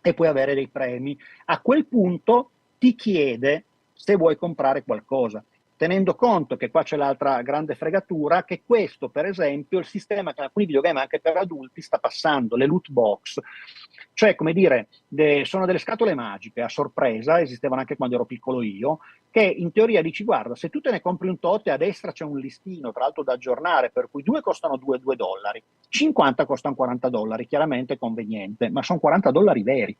[SPEAKER 3] e puoi avere dei premi. A quel punto ti chiede se vuoi comprare qualcosa, tenendo conto che qua c'è l'altra grande fregatura, che questo, per esempio, il sistema che alcuni videogame anche per adulti sta passando, le loot box. Cioè, come dire, sono delle scatole magiche a sorpresa, esistevano anche quando ero piccolo io, che in teoria dici, guarda, se tu te ne compri un tot e a destra c'è un listino, tra l'altro da aggiornare, per cui 2 costano $2, 50 costano $40, chiaramente è conveniente, ma sono $40 veri.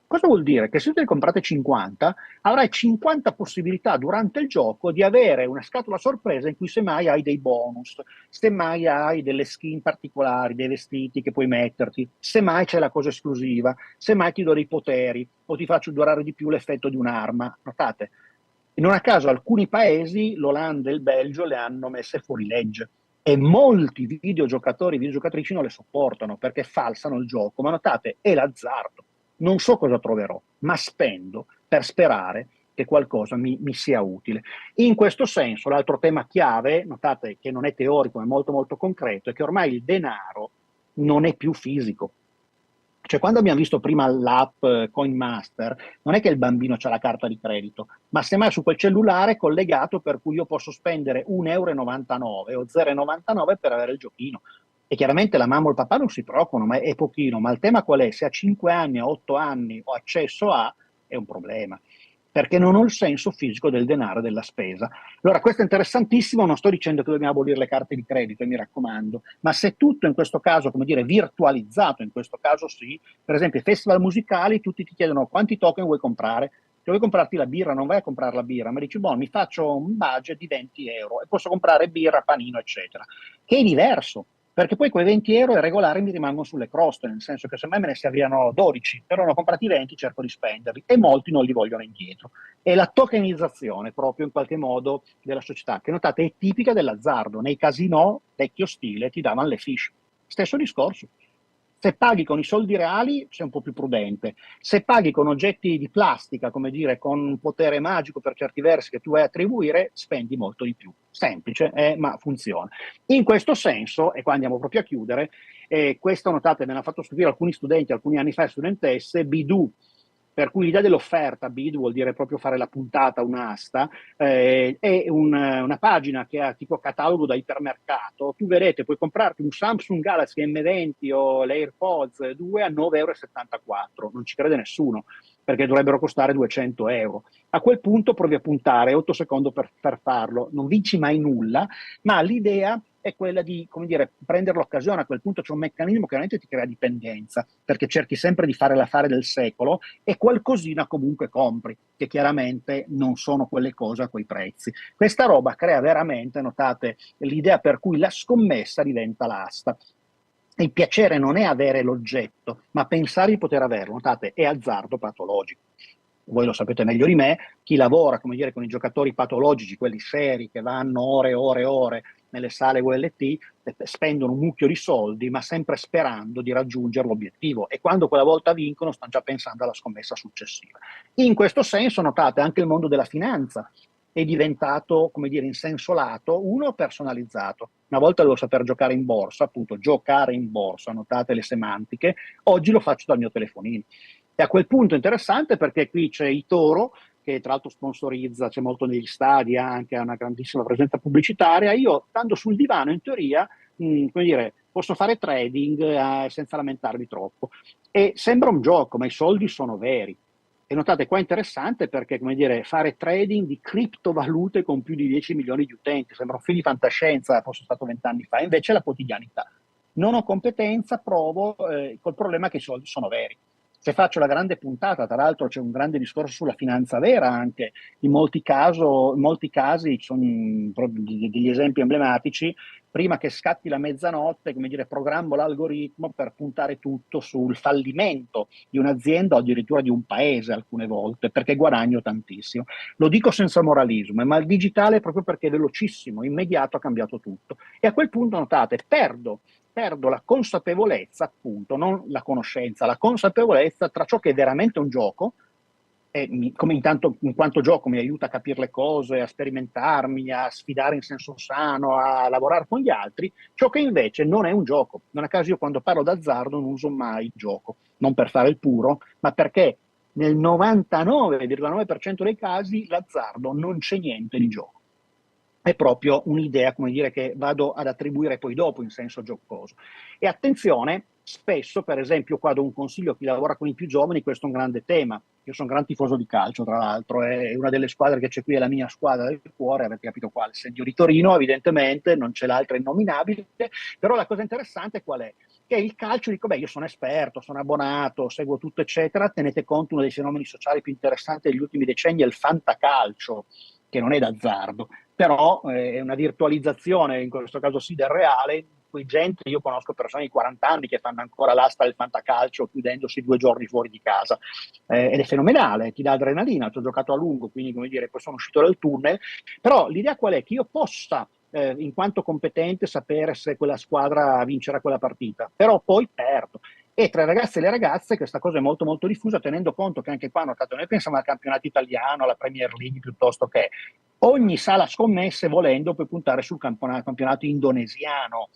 [SPEAKER 3] Cosa vuol dire? Che se tu ne comprate 50, avrai 50 possibilità durante il gioco di avere una scatola sorpresa in cui semmai hai dei bonus, semmai hai delle skin particolari, dei vestiti che puoi metterti, semmai c'è la cosa esclusiva, semmai ti do dei poteri o ti faccio durare di più l'effetto di un'arma. Notate? E non a caso alcuni paesi, l'Olanda e il Belgio, le hanno messe fuori legge. E molti videogiocatori e videogiocatrici non le sopportano perché falsano il gioco. Ma notate, è l'azzardo. Non so cosa troverò, ma spendo per sperare che qualcosa mi sia utile. In questo senso, l'altro tema chiave, notate che non è teorico, ma è molto molto concreto, è che ormai il denaro non è più fisico. Cioè, quando abbiamo visto prima l'app Coinmaster, non è che il bambino ha la carta di credito, ma semmai su quel cellulare collegato per cui io posso spendere 1,99 € o 0,99 € per avere il giochino. E chiaramente la mamma o il papà non si preoccupano, ma è pochino. Ma il tema qual è? Se a 5 anni, a 8 anni ho accesso a, è un problema. Perché non ho il senso fisico del denaro e della spesa. Allora, questo è interessantissimo, non sto dicendo che dobbiamo abolire le carte di credito, mi raccomando, ma se tutto in questo caso, come dire, virtualizzato, in questo caso sì, per esempio i festival musicali, tutti ti chiedono quanti token vuoi comprare, Se vuoi comprarti la birra, non vai a comprare la birra, ma dici, boh, mi faccio un budget di 20 euro e posso comprare birra, panino, eccetera. Che è diverso, perché poi quei 20 euro è regolare mi rimangono sulle croste, nel senso che se mai me ne servivano 12, però ne ho comprati 20, cerco di spenderli e molti non li vogliono indietro. È la tokenizzazione proprio in qualche modo della società, che notate è tipica dell'azzardo. Nei casinò, vecchio stile, ti davano le fiche. Stesso discorso. Se paghi con i soldi reali sei un po' più prudente, se paghi con oggetti di plastica, come dire, con un potere magico per certi versi che tu vai a attribuire, spendi molto di più. Semplice, ma funziona. In questo senso, e qua andiamo proprio a chiudere, questo notate, me l'hanno fatto studiare alcuni studenti alcuni anni fa, studentesse, Bidoo, per cui l'idea dell'offerta, bid vuol dire proprio fare la puntata, un'asta, è una pagina che ha tipo catalogo da ipermercato. Tu vedete, puoi comprarti un Samsung Galaxy M20 o l'AirPods 2 a 9,74 €, non ci crede nessuno, perché dovrebbero costare 200 euro. A quel punto provi a puntare 8 secondi per farlo, non vinci mai nulla, ma l'idea è quella di, come dire, prendere l'occasione. A quel punto c'è un meccanismo che veramente ti crea dipendenza, perché cerchi sempre di fare l'affare del secolo e qualcosina comunque compri, che chiaramente non sono quelle cose a quei prezzi. Questa roba crea veramente, notate, l'idea per cui la scommessa diventa l'asta. Il piacere non è avere l'oggetto, ma pensare di poter averlo. Notate, è azzardo patologico. Voi lo sapete meglio di me, chi lavora, come dire, con i giocatori patologici, quelli seri che vanno ore e ore e ore nelle sale VLT, spendono un mucchio di soldi, ma sempre sperando di raggiungere l'obiettivo. E quando quella volta vincono, stanno già pensando alla scommessa successiva. In questo senso, notate, anche il mondo della finanza è diventato, come dire, in senso lato, uno personalizzato. Una volta dovevo saper giocare in borsa, appunto, giocare in borsa, notate le semantiche, oggi lo faccio dal mio telefonino. E a quel punto è interessante perché qui c'è Itoro, che tra l'altro sponsorizza, c'è molto negli stadi, anche ha una grandissima presenza pubblicitaria. Io, stando sul divano, in teoria, come dire, posso fare trading senza lamentarmi troppo. E sembra un gioco, ma i soldi sono veri. E notate, qua è interessante perché, come dire, fare trading di criptovalute con più di 10 milioni di utenti, sembra un film di fantascienza, fosse stato 20 anni fa, invece è la quotidianità. Non ho competenza, provo, col problema che i soldi sono veri. Se faccio la grande puntata, tra l'altro c'è un grande discorso sulla finanza vera anche, in molti casi ci sono degli esempi emblematici, prima che scatti la mezzanotte, come dire, programmo l'algoritmo per puntare tutto sul fallimento di un'azienda o addirittura di un paese alcune volte, perché guadagno tantissimo. Lo dico senza moralismo, ma il digitale è proprio perché è velocissimo, immediato, ha cambiato tutto. E a quel punto, notate, perdo la consapevolezza, appunto, non la conoscenza, la consapevolezza tra ciò che è veramente un gioco, come intanto in quanto gioco mi aiuta a capire le cose, a sperimentarmi, a sfidare in senso sano, a lavorare con gli altri, ciò che invece non è un gioco. Non a caso io quando parlo d'azzardo non uso mai il gioco, non per fare il puro, ma perché nel 99,9% dei casi l'azzardo non c'è niente di gioco. È proprio un'idea, come dire, che vado ad attribuire poi dopo in senso giocoso. E attenzione, spesso, per esempio, qua do un consiglio a chi lavora con i più giovani, questo è un grande tema. Io sono un gran tifoso di calcio, tra l'altro, è una delle squadre che c'è qui, è la mia squadra del cuore, avete capito quale? Segno di Torino, evidentemente, non c'è l'altra innominabile, però la cosa interessante qual è? Che il calcio, dico, beh, io sono esperto, sono abbonato, seguo tutto, eccetera, tenete conto, uno dei fenomeni sociali più interessanti degli ultimi decenni è il fantacalcio, che non è d'azzardo, però è una virtualizzazione, in questo caso sì, del reale. Qui gente, io conosco persone di 40 anni che fanno ancora l'asta del fantacalcio chiudendosi 2 giorni fuori di casa, ed è fenomenale, ti dà adrenalina, ci ho giocato a lungo, quindi come dire, poi sono uscito dal tunnel, però l'idea qual è? Che io possa, in quanto competente, sapere se quella squadra vincerà quella partita, però poi perdo. E tra i ragazzi e le ragazze questa cosa è molto molto diffusa, tenendo conto che anche qua, notate, noi pensiamo al campionato italiano, alla Premier League, piuttosto che ogni sala scommesse, volendo, puoi puntare sul campionato indonesiano,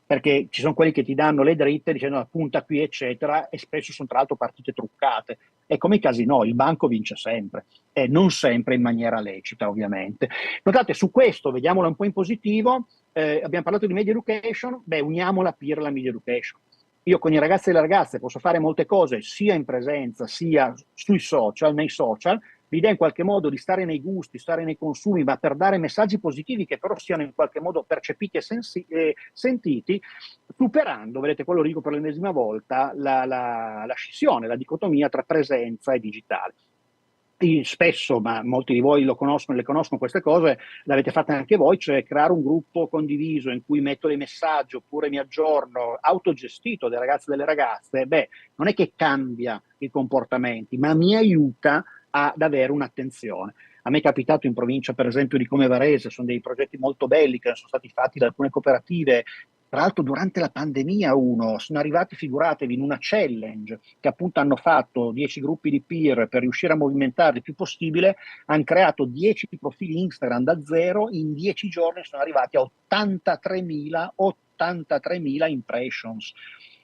[SPEAKER 3] perché ci sono quelli che ti danno le dritte dicendo punta qui, eccetera, e spesso sono tra l'altro partite truccate. E come i casinò, il banco vince sempre, e non sempre in maniera lecita, ovviamente. Notate, su questo, vediamolo un po' in positivo, abbiamo parlato di media education, beh, uniamo la peer alla media education. Io con i ragazzi e le ragazze posso fare molte cose sia in presenza sia sui social, nei social. L'idea in qualche modo di stare nei gusti, stare nei consumi, ma per dare messaggi positivi che però siano in qualche modo percepiti e sentiti, superando, vedete, quello lo dico per l'ennesima volta, la scissione, la dicotomia tra presenza e digitale. spesso, ma molti di voi le conoscono queste cose, l'avete fatte anche voi, cioè creare un gruppo condiviso in cui metto dei messaggi oppure mi aggiorno, autogestito dai ragazzi e delle ragazze, non è che cambia i comportamenti, ma mi aiuta ad avere un'attenzione. A me è capitato in provincia, per esempio, di Come Varese, sono dei progetti molto belli che sono stati fatti da alcune cooperative. Tra l'altro durante la pandemia sono arrivati, figuratevi, in una challenge che appunto hanno fatto 10 gruppi di peer per riuscire a movimentare il più possibile, hanno creato 10 profili Instagram da zero, in 10 giorni sono arrivati a 83.000 impressions,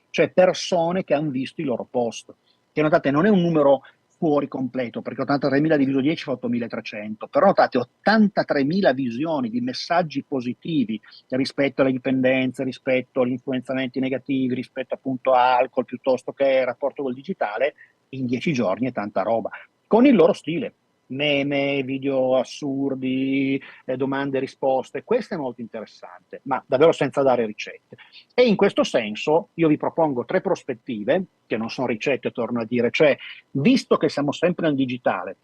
[SPEAKER 3] cioè persone che hanno visto i loro post. Che notate, non è un numero fuori completo, perché 83.000 diviso 10 fa 8.300, però notate 83.000 visioni di messaggi positivi rispetto alle dipendenze, rispetto agli influenzamenti negativi, rispetto appunto a alcol piuttosto che rapporto col digitale, in 10 giorni è tanta roba, con il loro stile. Meme, video assurdi, domande e risposte, questo è molto interessante, ma davvero senza dare ricette. E in questo senso io vi propongo 3 prospettive, che non sono ricette, torno a dire, cioè, visto che siamo sempre nel digitale,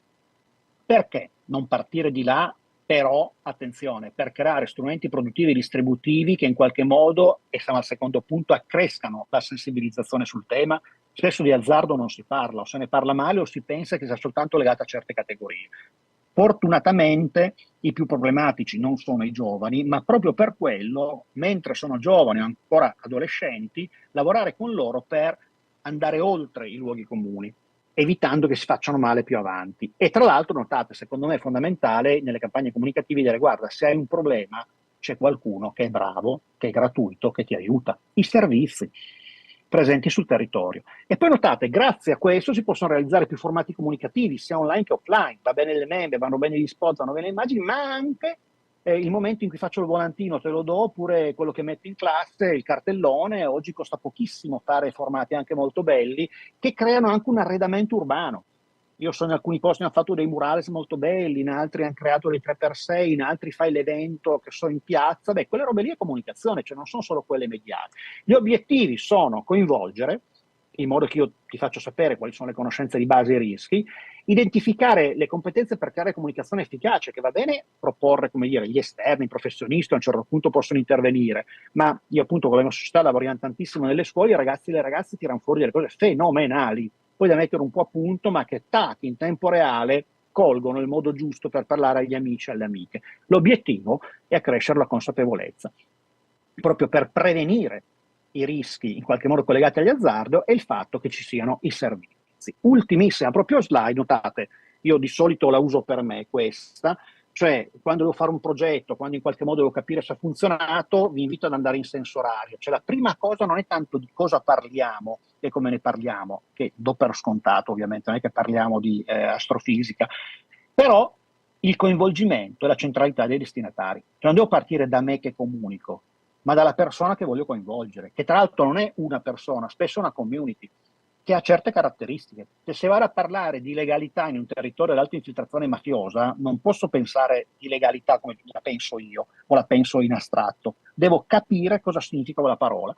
[SPEAKER 3] perché non partire di là, però, attenzione, per creare strumenti produttivi e distributivi che in qualche modo, e siamo al secondo punto, accrescano la sensibilizzazione sul tema. Spesso di azzardo non si parla, o se ne parla male o si pensa che sia soltanto legata a certe categorie. Fortunatamente i più problematici non sono i giovani, ma proprio per quello, mentre sono giovani o ancora adolescenti, lavorare con loro per andare oltre i luoghi comuni, evitando che si facciano male più avanti. E tra l'altro, notate, secondo me è fondamentale nelle campagne comunicative dire: guarda, se hai un problema c'è qualcuno che è bravo, che è gratuito, che ti aiuta. I servizi presenti sul territorio. E poi notate, grazie a questo si possono realizzare più formati comunicativi, sia online che offline. Va bene le meme, vanno bene gli spot, vanno bene le immagini, ma anche il momento in cui faccio il volantino te lo do, oppure quello che metto in classe, il cartellone. Oggi costa pochissimo fare formati anche molto belli, che creano anche un arredamento urbano. Io so in alcuni posti hanno fatto dei murales molto belli, in altri hanno creato dei 3x6, in altri fai l'evento che so in piazza. Quelle robe lì è comunicazione, cioè non sono solo quelle mediate. Gli obiettivi sono coinvolgere, in modo che io ti faccio sapere quali sono le conoscenze di base e i rischi, identificare le competenze per creare comunicazione efficace, che va bene proporre, come dire, gli esterni, i professionisti a un certo punto possono intervenire, ma io appunto con la mia società lavoriamo tantissimo nelle scuole, i ragazzi e le ragazze tirano fuori delle cose fenomenali, poi da mettere un po' a punto, ma che in tempo reale colgono il modo giusto per parlare agli amici e alle amiche. L'obiettivo è accrescere la consapevolezza, proprio per prevenire i rischi in qualche modo collegati agli azzardo e il fatto che ci siano i servizi. Ultimissima proprio slide, notate, io di solito la uso per me questa, cioè quando devo fare un progetto, quando in qualche modo devo capire se ha funzionato, vi invito ad andare in senso orario. Cioè la prima cosa non è tanto di cosa parliamo e come ne parliamo, che do per scontato ovviamente, non è che parliamo di astrofisica, però il coinvolgimento e la centralità dei destinatari. Cioè non devo partire da me che comunico, ma dalla persona che voglio coinvolgere, che tra l'altro non è una persona, spesso è una community, che ha certe caratteristiche. Se vado a parlare di legalità in un territorio ad alta infiltrazione mafiosa, non posso pensare di legalità come la penso io, o la penso in astratto. Devo capire cosa significa quella parola,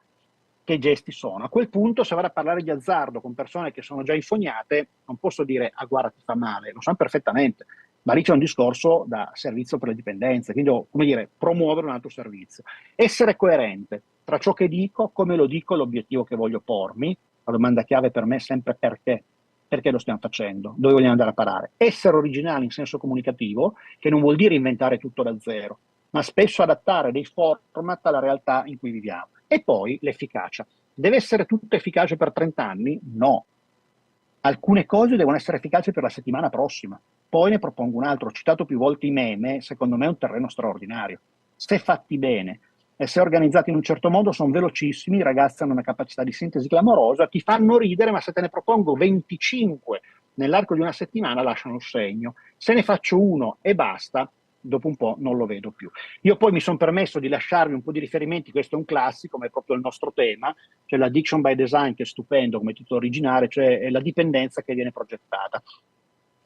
[SPEAKER 3] che gesti sono. A quel punto, se vado a parlare di azzardo con persone che sono già infognate, non posso dire: ah, guarda, ti fa male, lo sanno perfettamente. Ma lì c'è un discorso da servizio per le dipendenze, quindi devo, come dire, promuovere un altro servizio. Essere coerente tra ciò che dico, come lo dico e l'obiettivo che voglio pormi. La domanda chiave per me è sempre perché. Perché lo stiamo facendo? Dove vogliamo andare a parare? Essere originali in senso comunicativo, che non vuol dire inventare tutto da zero, ma spesso adattare dei format alla realtà in cui viviamo. E poi l'efficacia. Deve essere tutto efficace per 30 anni? No. Alcune cose devono essere efficaci per la settimana prossima. Poi ne propongo un altro. Ho citato più volte i meme, secondo me è un terreno straordinario. Se fatti bene e se organizzati in un certo modo, sono velocissimi, i ragazzi hanno una capacità di sintesi clamorosa, ti fanno ridere, ma se te ne propongo 25 nell'arco di una settimana lasciano il segno. Se ne faccio uno e basta, dopo un po' non lo vedo più. Io poi mi sono permesso di lasciarvi un po' di riferimenti, questo è un classico, ma è proprio il nostro tema, cioè l'addiction by design, che è stupendo come titolo originale, cioè la dipendenza che viene progettata.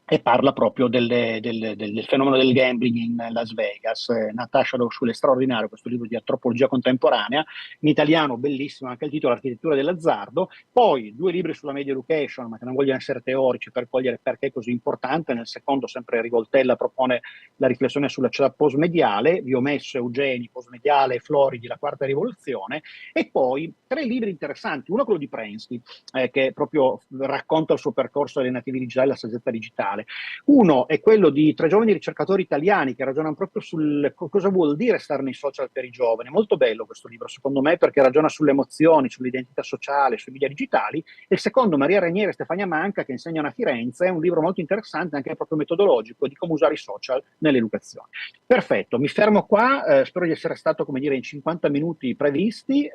[SPEAKER 3] e parla proprio del fenomeno del gambling in Las Vegas. Natasha Rothschild è straordinario, questo libro di antropologia contemporanea, in italiano bellissimo anche il titolo, L'architettura dell'azzardo. Poi 2 libri sulla media education, ma che non vogliono essere teorici, per cogliere perché è così importante. Nel secondo sempre Rivoltella propone la riflessione sulla società postmediale, vi ho messo Eugeni, postmediale, e Floridi, la quarta rivoluzione, e poi 3 libri interessanti, uno quello di Prensky, che proprio racconta il suo percorso delle native digitali, la saggezza digitale. Uno è quello di 3 giovani ricercatori italiani che ragionano proprio sul cosa vuol dire stare nei social per i giovani. Molto bello questo libro, secondo me, perché ragiona sulle emozioni, sull'identità sociale, sui media digitali. E il secondo, Maria Ranieri e Stefania Manca, che insegnano a Firenze, è un libro molto interessante, anche proprio metodologico, di come usare i social nell'educazione. Perfetto, mi fermo qua, spero di essere stato, come dire, in 50 minuti previsti,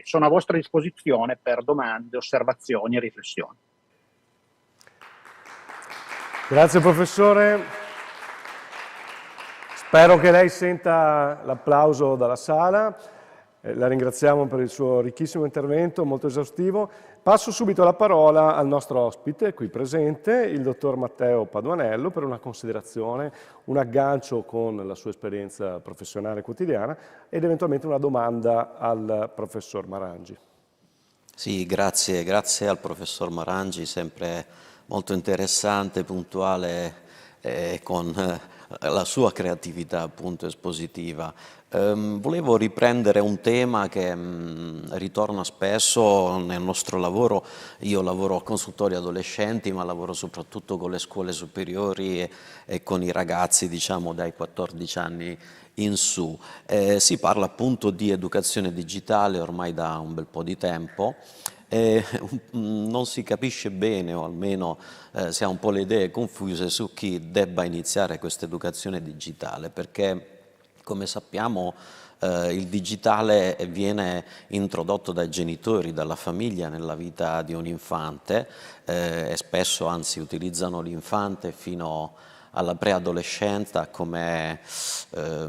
[SPEAKER 3] sono a vostra disposizione per domande, osservazioni e riflessioni.
[SPEAKER 1] Grazie professore, spero che lei senta l'applauso dalla sala, la ringraziamo per il suo ricchissimo intervento, molto esaustivo. Passo subito la parola al nostro ospite qui presente, il dottor Matteo Paduanello, per una considerazione, un aggancio con la sua esperienza professionale quotidiana ed eventualmente una domanda al professor Marangi.
[SPEAKER 6] Sì, grazie al professor Marangi, sempre molto interessante, puntuale e con la sua creatività appunto espositiva. Volevo riprendere un tema che ritorna spesso nel nostro lavoro. Io lavoro a consultori adolescenti, ma lavoro soprattutto con le scuole superiori e con i ragazzi, diciamo, dai 14 anni in su. Si parla appunto di educazione digitale ormai da un bel po' di tempo. Non si capisce bene, o almeno si ha un po' le idee confuse su chi debba iniziare questa educazione digitale, perché come sappiamo il digitale viene introdotto dai genitori, dalla famiglia nella vita di un infante e spesso anzi utilizzano l'infante fino alla preadolescenza come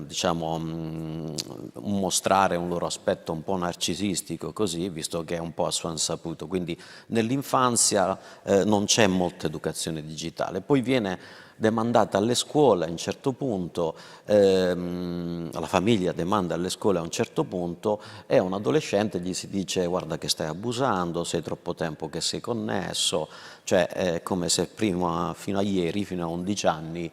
[SPEAKER 6] diciamo mostrare un loro aspetto un po' narcisistico, così, visto che è un po' a suo insaputo. Quindi nell'infanzia non c'è molta educazione digitale, poi viene demandata alle scuole a un certo punto, la famiglia demanda alle scuole a un certo punto e a un adolescente gli si dice: guarda che stai abusando, sei troppo tempo che sei connesso, cioè è come se prima, fino a ieri, fino a 11 anni,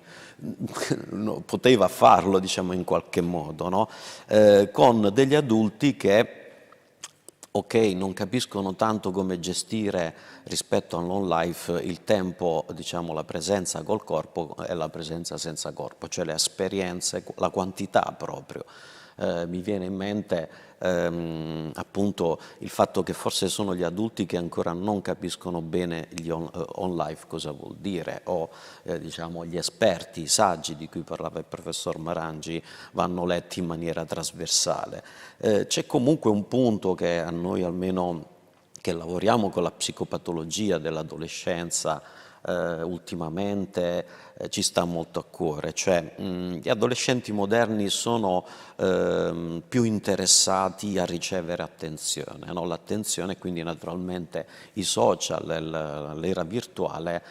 [SPEAKER 6] poteva farlo, diciamo, in qualche modo, no? Con degli adulti che ok, non capiscono tanto come gestire rispetto all'on life il tempo, diciamo, la presenza col corpo e la presenza senza corpo, cioè le esperienze, la quantità proprio. Mi viene in mente appunto il fatto che forse sono gli adulti che ancora non capiscono bene gli on life cosa vuol dire, o diciamo gli esperti, i saggi di cui parlava il professor Marangi vanno letti in maniera trasversale. C'è comunque un punto che a noi, almeno che lavoriamo con la psicopatologia dell'adolescenza, ultimamente ci sta molto a cuore, cioè gli adolescenti moderni sono più interessati a ricevere attenzione, no? L'attenzione, quindi naturalmente i social, l'era virtuale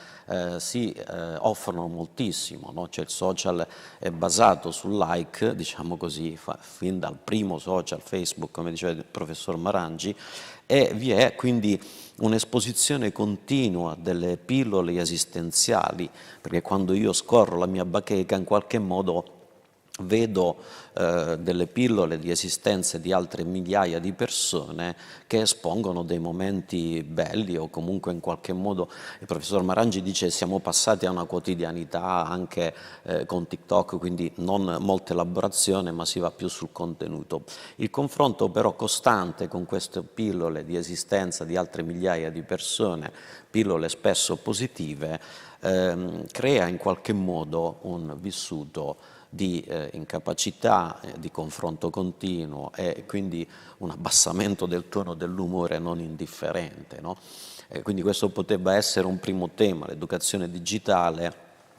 [SPEAKER 6] si offrono moltissimo, no? Cioè il social è basato sul like, diciamo così, fin dal primo social, Facebook, come diceva il professor Marangi, e vi è quindi un'esposizione continua delle pillole esistenziali, perché quando io scorro la mia bacheca in qualche modo vedo delle pillole di esistenze di altre migliaia di persone che espongono dei momenti belli o comunque in qualche modo, il professor Marangi dice, siamo passati a una quotidianità anche con TikTok, quindi non molta elaborazione ma si va più sul contenuto. Il confronto però costante con queste pillole di esistenza di altre migliaia di persone, pillole spesso positive, crea in qualche modo un vissuto di incapacità, di confronto continuo e quindi un abbassamento del tono dell'umore non indifferente, no? Quindi questo potrebbe essere un primo tema, l'educazione digitale,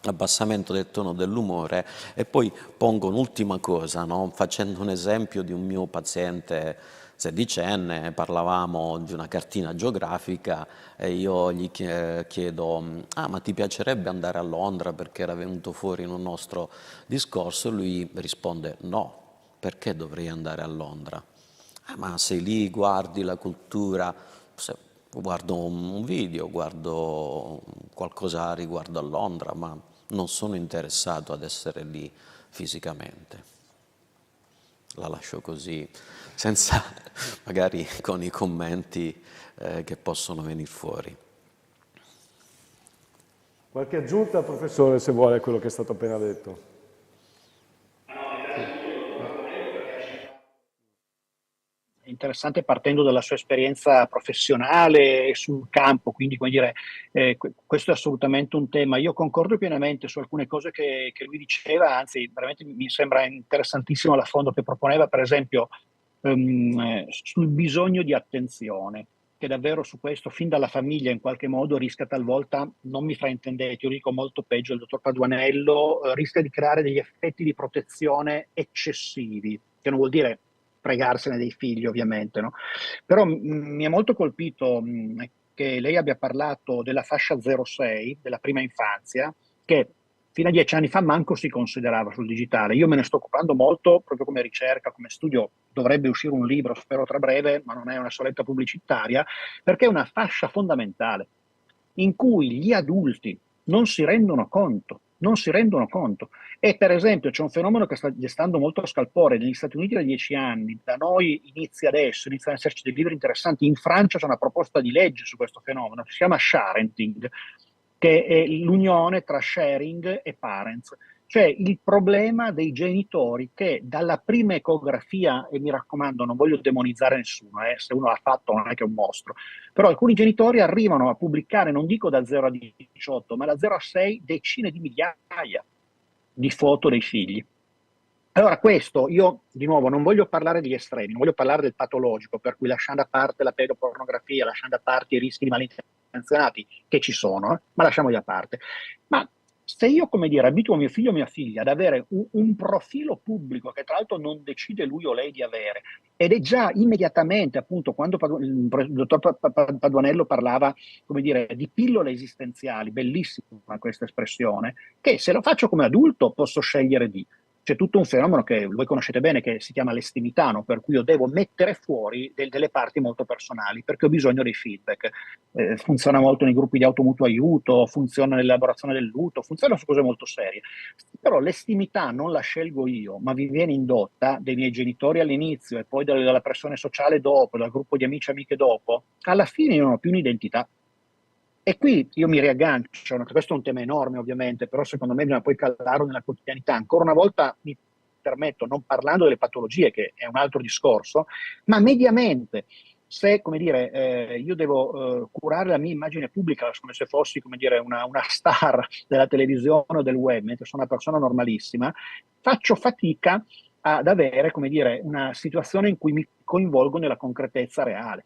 [SPEAKER 6] abbassamento del tono dell'umore. E poi pongo un'ultima cosa, no? Facendo un esempio di un mio paziente sedicenne, parlavamo di una cartina geografica e io gli chiedo, ma ti piacerebbe andare a Londra, perché era venuto fuori in un nostro discorso, e lui risponde no, perché dovrei andare a Londra? Ma se lì guardi la cultura, guardo un video, guardo qualcosa riguardo a Londra, ma non sono interessato ad essere lì fisicamente. La lascio così, senza magari con i commenti che possono venire fuori.
[SPEAKER 1] Qualche aggiunta, professore, se vuole, a quello che è stato appena detto?
[SPEAKER 3] Interessante, partendo dalla sua esperienza professionale e sul campo, quindi come dire, questo è assolutamente un tema. Io concordo pienamente su alcune cose che lui diceva, anzi veramente mi sembra interessantissimo l'affondo che proponeva, per esempio sul bisogno di attenzione, che davvero su questo fin dalla famiglia in qualche modo rischia talvolta, non mi fraintendete, io dico molto peggio il dottor Paduanello, rischia di creare degli effetti di protezione eccessivi, che non vuol dire fregarsene dei figli ovviamente, no? Però mi è molto colpito che lei abbia parlato della fascia 06, della prima infanzia, che fino a 10 anni fa manco si considerava sul digitale. Io me ne sto occupando molto, proprio come ricerca, come studio. Dovrebbe uscire un libro, spero tra breve, ma non è una soletta pubblicitaria, perché è una fascia fondamentale in cui gli adulti non si rendono conto. E per esempio c'è un fenomeno che sta gestando molto scalpore negli Stati Uniti da 10 anni, da noi inizia adesso, iniziano ad esserci dei libri interessanti, in Francia c'è una proposta di legge su questo fenomeno, si chiama sharenting, che è l'unione tra sharing e parents, cioè il problema dei genitori che dalla prima ecografia, e mi raccomando non voglio demonizzare nessuno, se uno l'ha fatto non è che è un mostro, però alcuni genitori arrivano a pubblicare, non dico da 0 a 18, ma da 0 a 6 decine di migliaia di foto dei figli. Allora questo, io di nuovo non voglio parlare degli estremi, non voglio parlare del patologico, per cui lasciando a parte la pedopornografia, lasciando a parte i rischi di malintenzionati, che ci sono, ma lasciamoli a parte. Ma se io, come dire, abituo mio figlio o mia figlia ad avere un profilo pubblico che tra l'altro non decide lui o lei di avere, ed è già immediatamente, appunto, quando il dottor Paduanello parlava, come dire, di pillole esistenziali, bellissima questa espressione, che se lo faccio come adulto posso scegliere di. C'è tutto un fenomeno che voi conoscete bene che si chiama l'estimitano, per cui io devo mettere fuori delle parti molto personali perché ho bisogno dei feedback. Funziona molto nei gruppi di automutuo aiuto, funziona nell'elaborazione del lutto, funziona su cose molto serie. Però l'estimità non la scelgo io, ma vi viene indotta dai miei genitori all'inizio e poi dalla pressione sociale dopo, dal gruppo di amici e amiche dopo. Alla fine io non ho più un'identità. E qui io mi riaggancio, questo è un tema enorme ovviamente, però secondo me bisogna poi calarlo nella quotidianità. Ancora una volta mi permetto, non parlando delle patologie, che è un altro discorso, ma mediamente, se come dire, io devo curare la mia immagine pubblica come se fossi come dire, una star della televisione o del web, mentre sono una persona normalissima, faccio fatica ad avere come dire, una situazione in cui mi coinvolgo nella concretezza reale.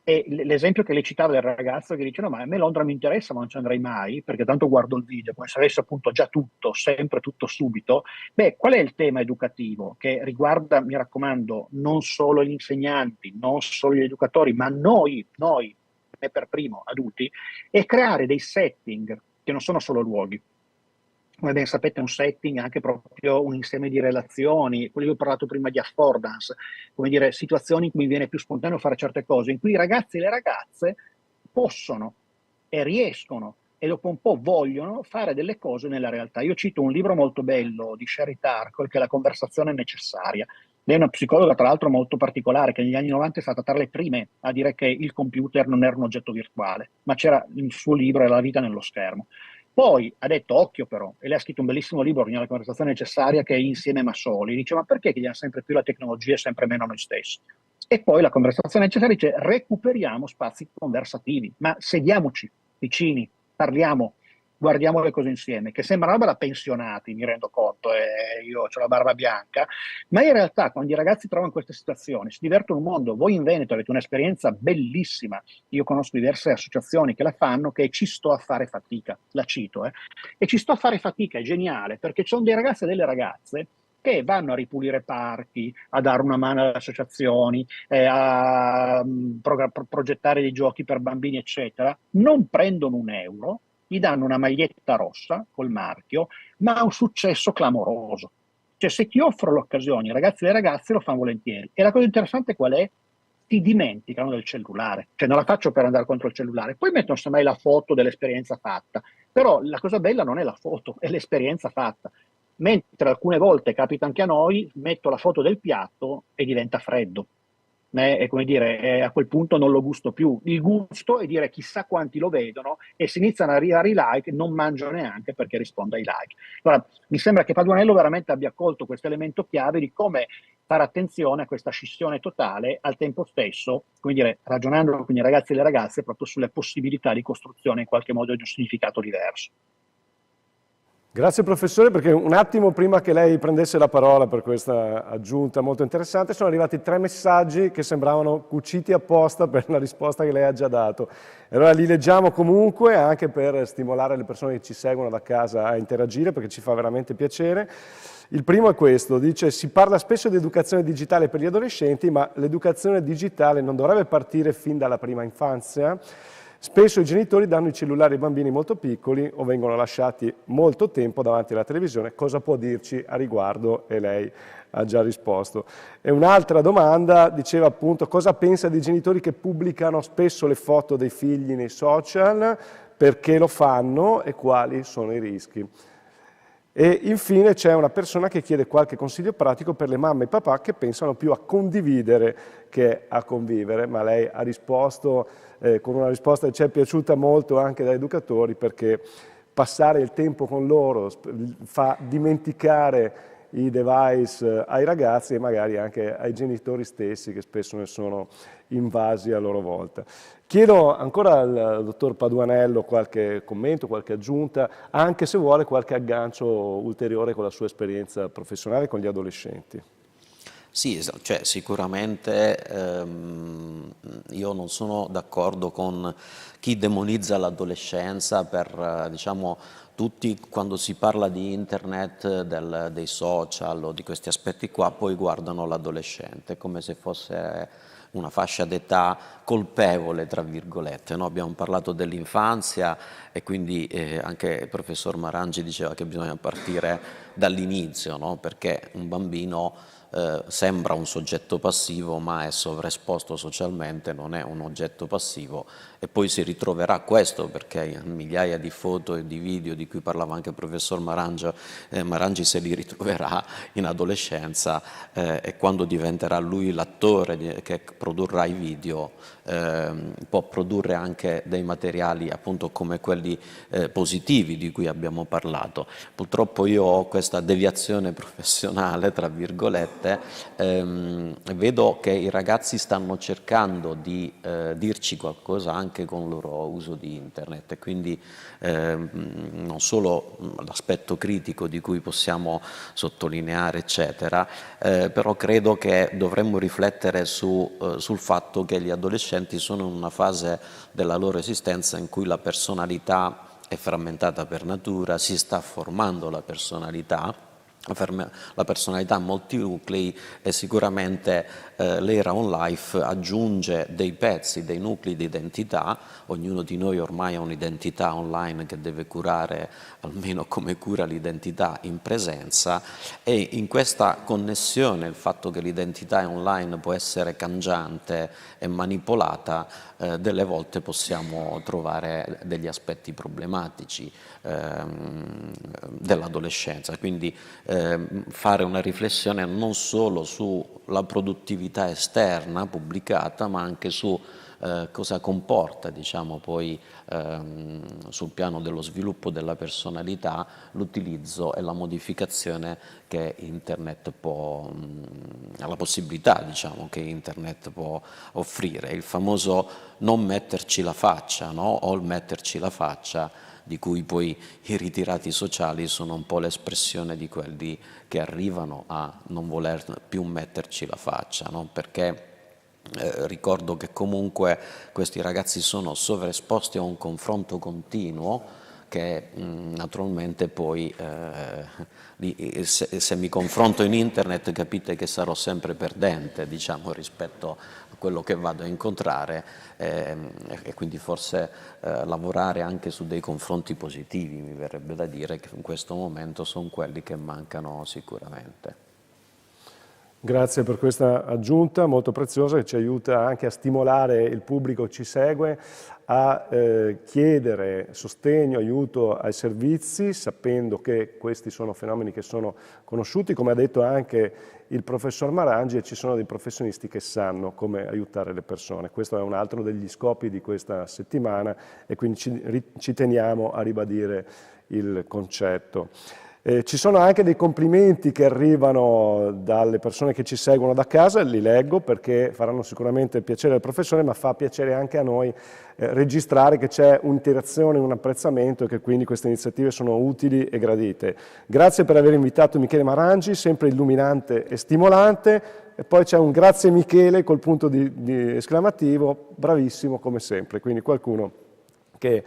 [SPEAKER 3] E l'esempio che lei citava del ragazzo che dice no, ma a me Londra mi interessa, ma non ci andrei mai, perché tanto guardo il video, come se avesse appunto già tutto, sempre tutto subito. Beh, qual è il tema educativo che riguarda, mi raccomando, non solo gli insegnanti, non solo gli educatori, ma noi, me per primo, adulti, e creare dei setting che non sono solo luoghi. Come ben sapete, un setting è anche proprio un insieme di relazioni, quello che ho parlato prima di affordance, come dire, situazioni in cui mi viene più spontaneo fare certe cose, in cui i ragazzi e le ragazze possono e riescono e dopo un po' vogliono fare delle cose nella realtà. Io cito un libro molto bello di Sherry Turkle, che è La conversazione necessaria. Lei è una psicologa, tra l'altro, molto particolare, che negli anni 90 è stata tra le prime a dire che il computer non era un oggetto virtuale, ma c'era il suo libro, era La vita nello schermo. Poi ha detto, occhio però, e lei ha scritto un bellissimo libro, La conversazione necessaria, che è Insieme ma soli. Dice, ma perché chiediamo sempre più la tecnologia e sempre meno noi stessi? E poi la conversazione necessaria dice, recuperiamo spazi conversativi, ma sediamoci vicini, parliamo, guardiamo le cose insieme, che sembra una roba da pensionati, mi rendo conto, io ho la barba bianca, ma in realtà quando i ragazzi trovano queste situazioni, si divertono un mondo. Voi in Veneto avete un'esperienza bellissima, io conosco diverse associazioni che la fanno, che è Ci sto a fare fatica, la cito, e Ci sto a fare fatica è geniale, perché ci sono dei ragazzi e delle ragazze che vanno a ripulire parchi, a dare una mano alle associazioni, a progettare dei giochi per bambini, eccetera, non prendono un euro, gli danno una maglietta rossa col marchio, ma ha un successo clamoroso. Cioè, se ti offro l'occasione, i ragazzi e le ragazze lo fanno volentieri. E la cosa interessante qual è? Ti dimenticano del cellulare. Cioè, non la faccio per andare contro il cellulare. Poi mettono semmai la foto dell'esperienza fatta. Però la cosa bella non è la foto, è l'esperienza fatta. Mentre alcune volte capita anche a noi, metto la foto del piatto e diventa freddo. È come dire, a quel punto non lo gusto più. Il gusto è dire chissà quanti lo vedono, e se iniziano a arrivare i like non mangio neanche perché rispondo ai like. Allora, mi sembra che Paduanello veramente abbia colto questo elemento chiave di come fare attenzione a questa scissione totale, al tempo stesso, come dire, ragionando con i ragazzi e le ragazze proprio sulle possibilità di costruzione in qualche modo di un significato diverso.
[SPEAKER 1] Grazie professore, perché un attimo prima che lei prendesse la parola per questa aggiunta molto interessante sono arrivati 3 messaggi che sembravano cuciti apposta per la risposta che lei ha già dato. E allora li leggiamo comunque, anche per stimolare le persone che ci seguono da casa a interagire, perché ci fa veramente piacere. Il primo è questo, dice: si parla spesso di educazione digitale per gli adolescenti, ma l'educazione digitale non dovrebbe partire fin dalla prima infanzia? Spesso i genitori danno i cellulari ai bambini molto piccoli o vengono lasciati molto tempo davanti alla televisione. Cosa può dirci a riguardo? E lei ha già risposto. E un'altra domanda diceva appunto cosa pensa dei genitori che pubblicano spesso le foto dei figli nei social, perché lo fanno e quali sono i rischi. E infine c'è una persona che chiede qualche consiglio pratico per le mamme e papà che pensano più a condividere che a convivere, ma lei ha risposto con una risposta che ci è piaciuta molto anche da educatori, perché passare il tempo con loro fa dimenticare i device ai ragazzi e magari anche ai genitori stessi, che spesso ne sono invasi a loro volta. Chiedo ancora al dottor Paduanello qualche commento, qualche aggiunta, anche se vuole qualche aggancio ulteriore con la sua esperienza professionale con gli adolescenti.
[SPEAKER 6] Sì, cioè, sicuramente io non sono d'accordo con chi demonizza l'adolescenza per, diciamo, tutti quando si parla di internet, dei social o di questi aspetti qua, poi guardano l'adolescente come se fosse una fascia d'età colpevole, tra virgolette, no? Abbiamo parlato dell'infanzia e quindi anche il professor Marangi diceva che bisogna partire dall'inizio, no? Perché un bambino sembra un soggetto passivo ma è sovraesposto socialmente, non è un oggetto passivo, e poi si ritroverà questo perché migliaia di foto e di video di cui parlava anche il professor Marangi se li ritroverà in adolescenza, e quando diventerà lui l'attore che produrrà i video può produrre anche dei materiali appunto come quelli positivi di cui abbiamo parlato. Purtroppo io ho questa deviazione professionale, tra virgolette, vedo che i ragazzi stanno cercando di dirci qualcosa anche con il loro uso di internet, e quindi non solo l'aspetto critico di cui possiamo sottolineare eccetera, però credo che dovremmo riflettere sul fatto che gli adolescenti sono in una fase della loro esistenza in cui la personalità è frammentata per natura, si sta formando la personalità ha molti nuclei, e sicuramente l'era on life aggiunge dei pezzi, dei nuclei di identità. Ognuno di noi ormai ha un'identità online che deve curare almeno come cura l'identità in presenza, e in questa connessione il fatto che l'identità online può essere cangiante e manipolata, delle volte possiamo trovare degli aspetti problematici dell'adolescenza, quindi fare una riflessione non solo sulla produttività esterna pubblicata, ma anche su cosa comporta, diciamo, poi sul piano dello sviluppo della personalità l'utilizzo e la modificazione che internet può, la possibilità, diciamo, che internet può offrire. Il famoso non metterci la faccia, no? O il metterci la faccia, di cui poi i ritirati sociali sono un po' l'espressione di quelli che arrivano a non voler più metterci la faccia, no? Perché ricordo che comunque questi ragazzi sono sovraesposti a un confronto continuo che naturalmente poi se mi confronto in internet capite che sarò sempre perdente, diciamo, rispetto a quello che vado a incontrare, e quindi forse lavorare anche su dei confronti positivi, mi verrebbe da dire, che in questo momento sono quelli che mancano sicuramente.
[SPEAKER 1] Grazie per questa aggiunta molto preziosa che ci aiuta anche a stimolare il pubblico che ci segue a chiedere sostegno, aiuto ai servizi, sapendo che questi sono fenomeni che sono conosciuti, come ha detto anche il professor Marangi, e ci sono dei professionisti che sanno come aiutare le persone. Questo è un altro degli scopi di questa settimana e quindi ci teniamo a ribadire il concetto. Ci sono anche dei complimenti che arrivano dalle persone che ci seguono da casa, li leggo perché faranno sicuramente piacere al professore, ma fa piacere anche a noi registrare che c'è un'interazione, un apprezzamento e che quindi queste iniziative sono utili e gradite. Grazie per aver invitato Michele Marangi, sempre illuminante e stimolante, e poi c'è un grazie Michele col punto di esclamativo, bravissimo come sempre, quindi qualcuno che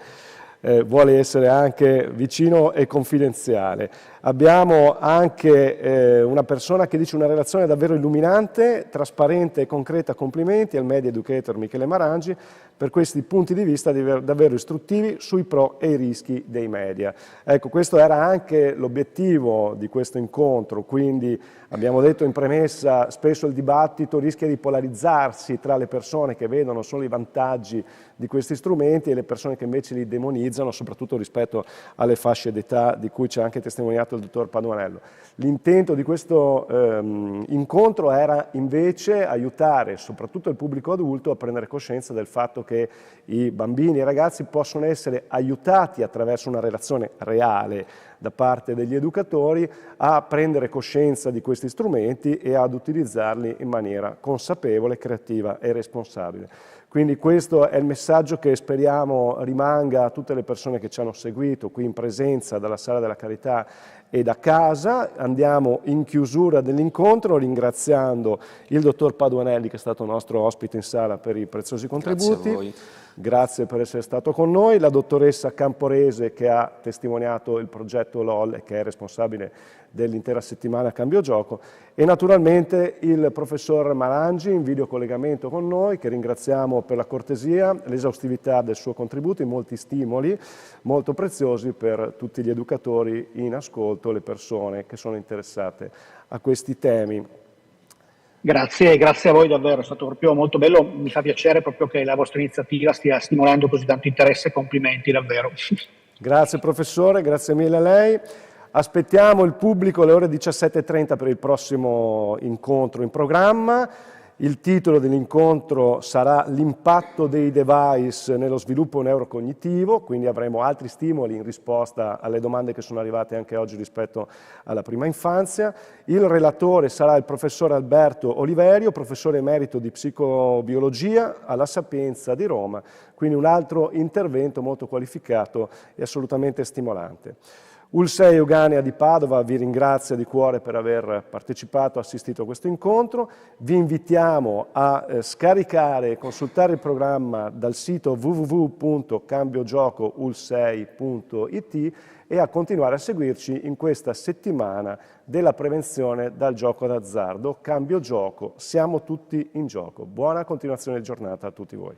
[SPEAKER 1] vuole essere anche vicino e confidenziale. Abbiamo anche una persona che dice una relazione davvero illuminante, trasparente e concreta, complimenti al media educator Michele Marangi per questi punti di vista davvero istruttivi sui pro e i rischi dei media. Ecco, questo era anche l'obiettivo di questo incontro, quindi abbiamo detto in premessa, spesso il dibattito rischia di polarizzarsi tra le persone che vedono solo i vantaggi di questi strumenti e le persone che invece li demonizzano, soprattutto rispetto alle fasce d'età di cui ci ha anche testimoniato il dottor Paduanello. L'intento di questo incontro era invece aiutare soprattutto il pubblico adulto a prendere coscienza del fatto che i bambini e i ragazzi possono essere aiutati attraverso una relazione reale da parte degli educatori a prendere coscienza di questi strumenti e ad utilizzarli in maniera consapevole, creativa e responsabile. Quindi questo è il messaggio che speriamo rimanga a tutte le persone che ci hanno seguito qui in presenza dalla Sala della Carità e da casa. Andiamo in chiusura dell'incontro ringraziando il dottor Paduanelli che è stato nostro ospite in sala per i preziosi contributi.
[SPEAKER 6] Grazie a voi.
[SPEAKER 1] Grazie per essere stato con noi, la dottoressa Camporese che ha testimoniato il progetto LOL e che è responsabile dell'intera settimana Cambio Gioco e naturalmente il professor Marangi in videocollegamento con noi che ringraziamo per la cortesia, l'esaustività del suo contributo, i molti stimoli molto preziosi per tutti gli educatori in ascolto, le persone che sono interessate a questi temi.
[SPEAKER 3] Grazie a voi davvero, è stato proprio molto bello, mi fa piacere proprio che la vostra iniziativa stia stimolando così tanto interesse, complimenti davvero.
[SPEAKER 1] Grazie professore, grazie mille a lei. Aspettiamo il pubblico alle ore 17:30 per il prossimo incontro in programma. Il titolo dell'incontro sarà l'impatto dei device nello sviluppo neurocognitivo, quindi avremo altri stimoli in risposta alle domande che sono arrivate anche oggi rispetto alla prima infanzia. Il relatore sarà il professor Alberto Oliverio, professore emerito di psicobiologia alla Sapienza di Roma, quindi un altro intervento molto qualificato e assolutamente stimolante. UL6 Euganea di Padova vi ringrazia di cuore per aver partecipato e assistito a questo incontro. Vi invitiamo a scaricare e consultare il programma dal sito www.cambiogiocul6.it e a continuare a seguirci in questa settimana della prevenzione dal gioco d'azzardo. Cambio gioco, siamo tutti in gioco. Buona continuazione di giornata a tutti voi.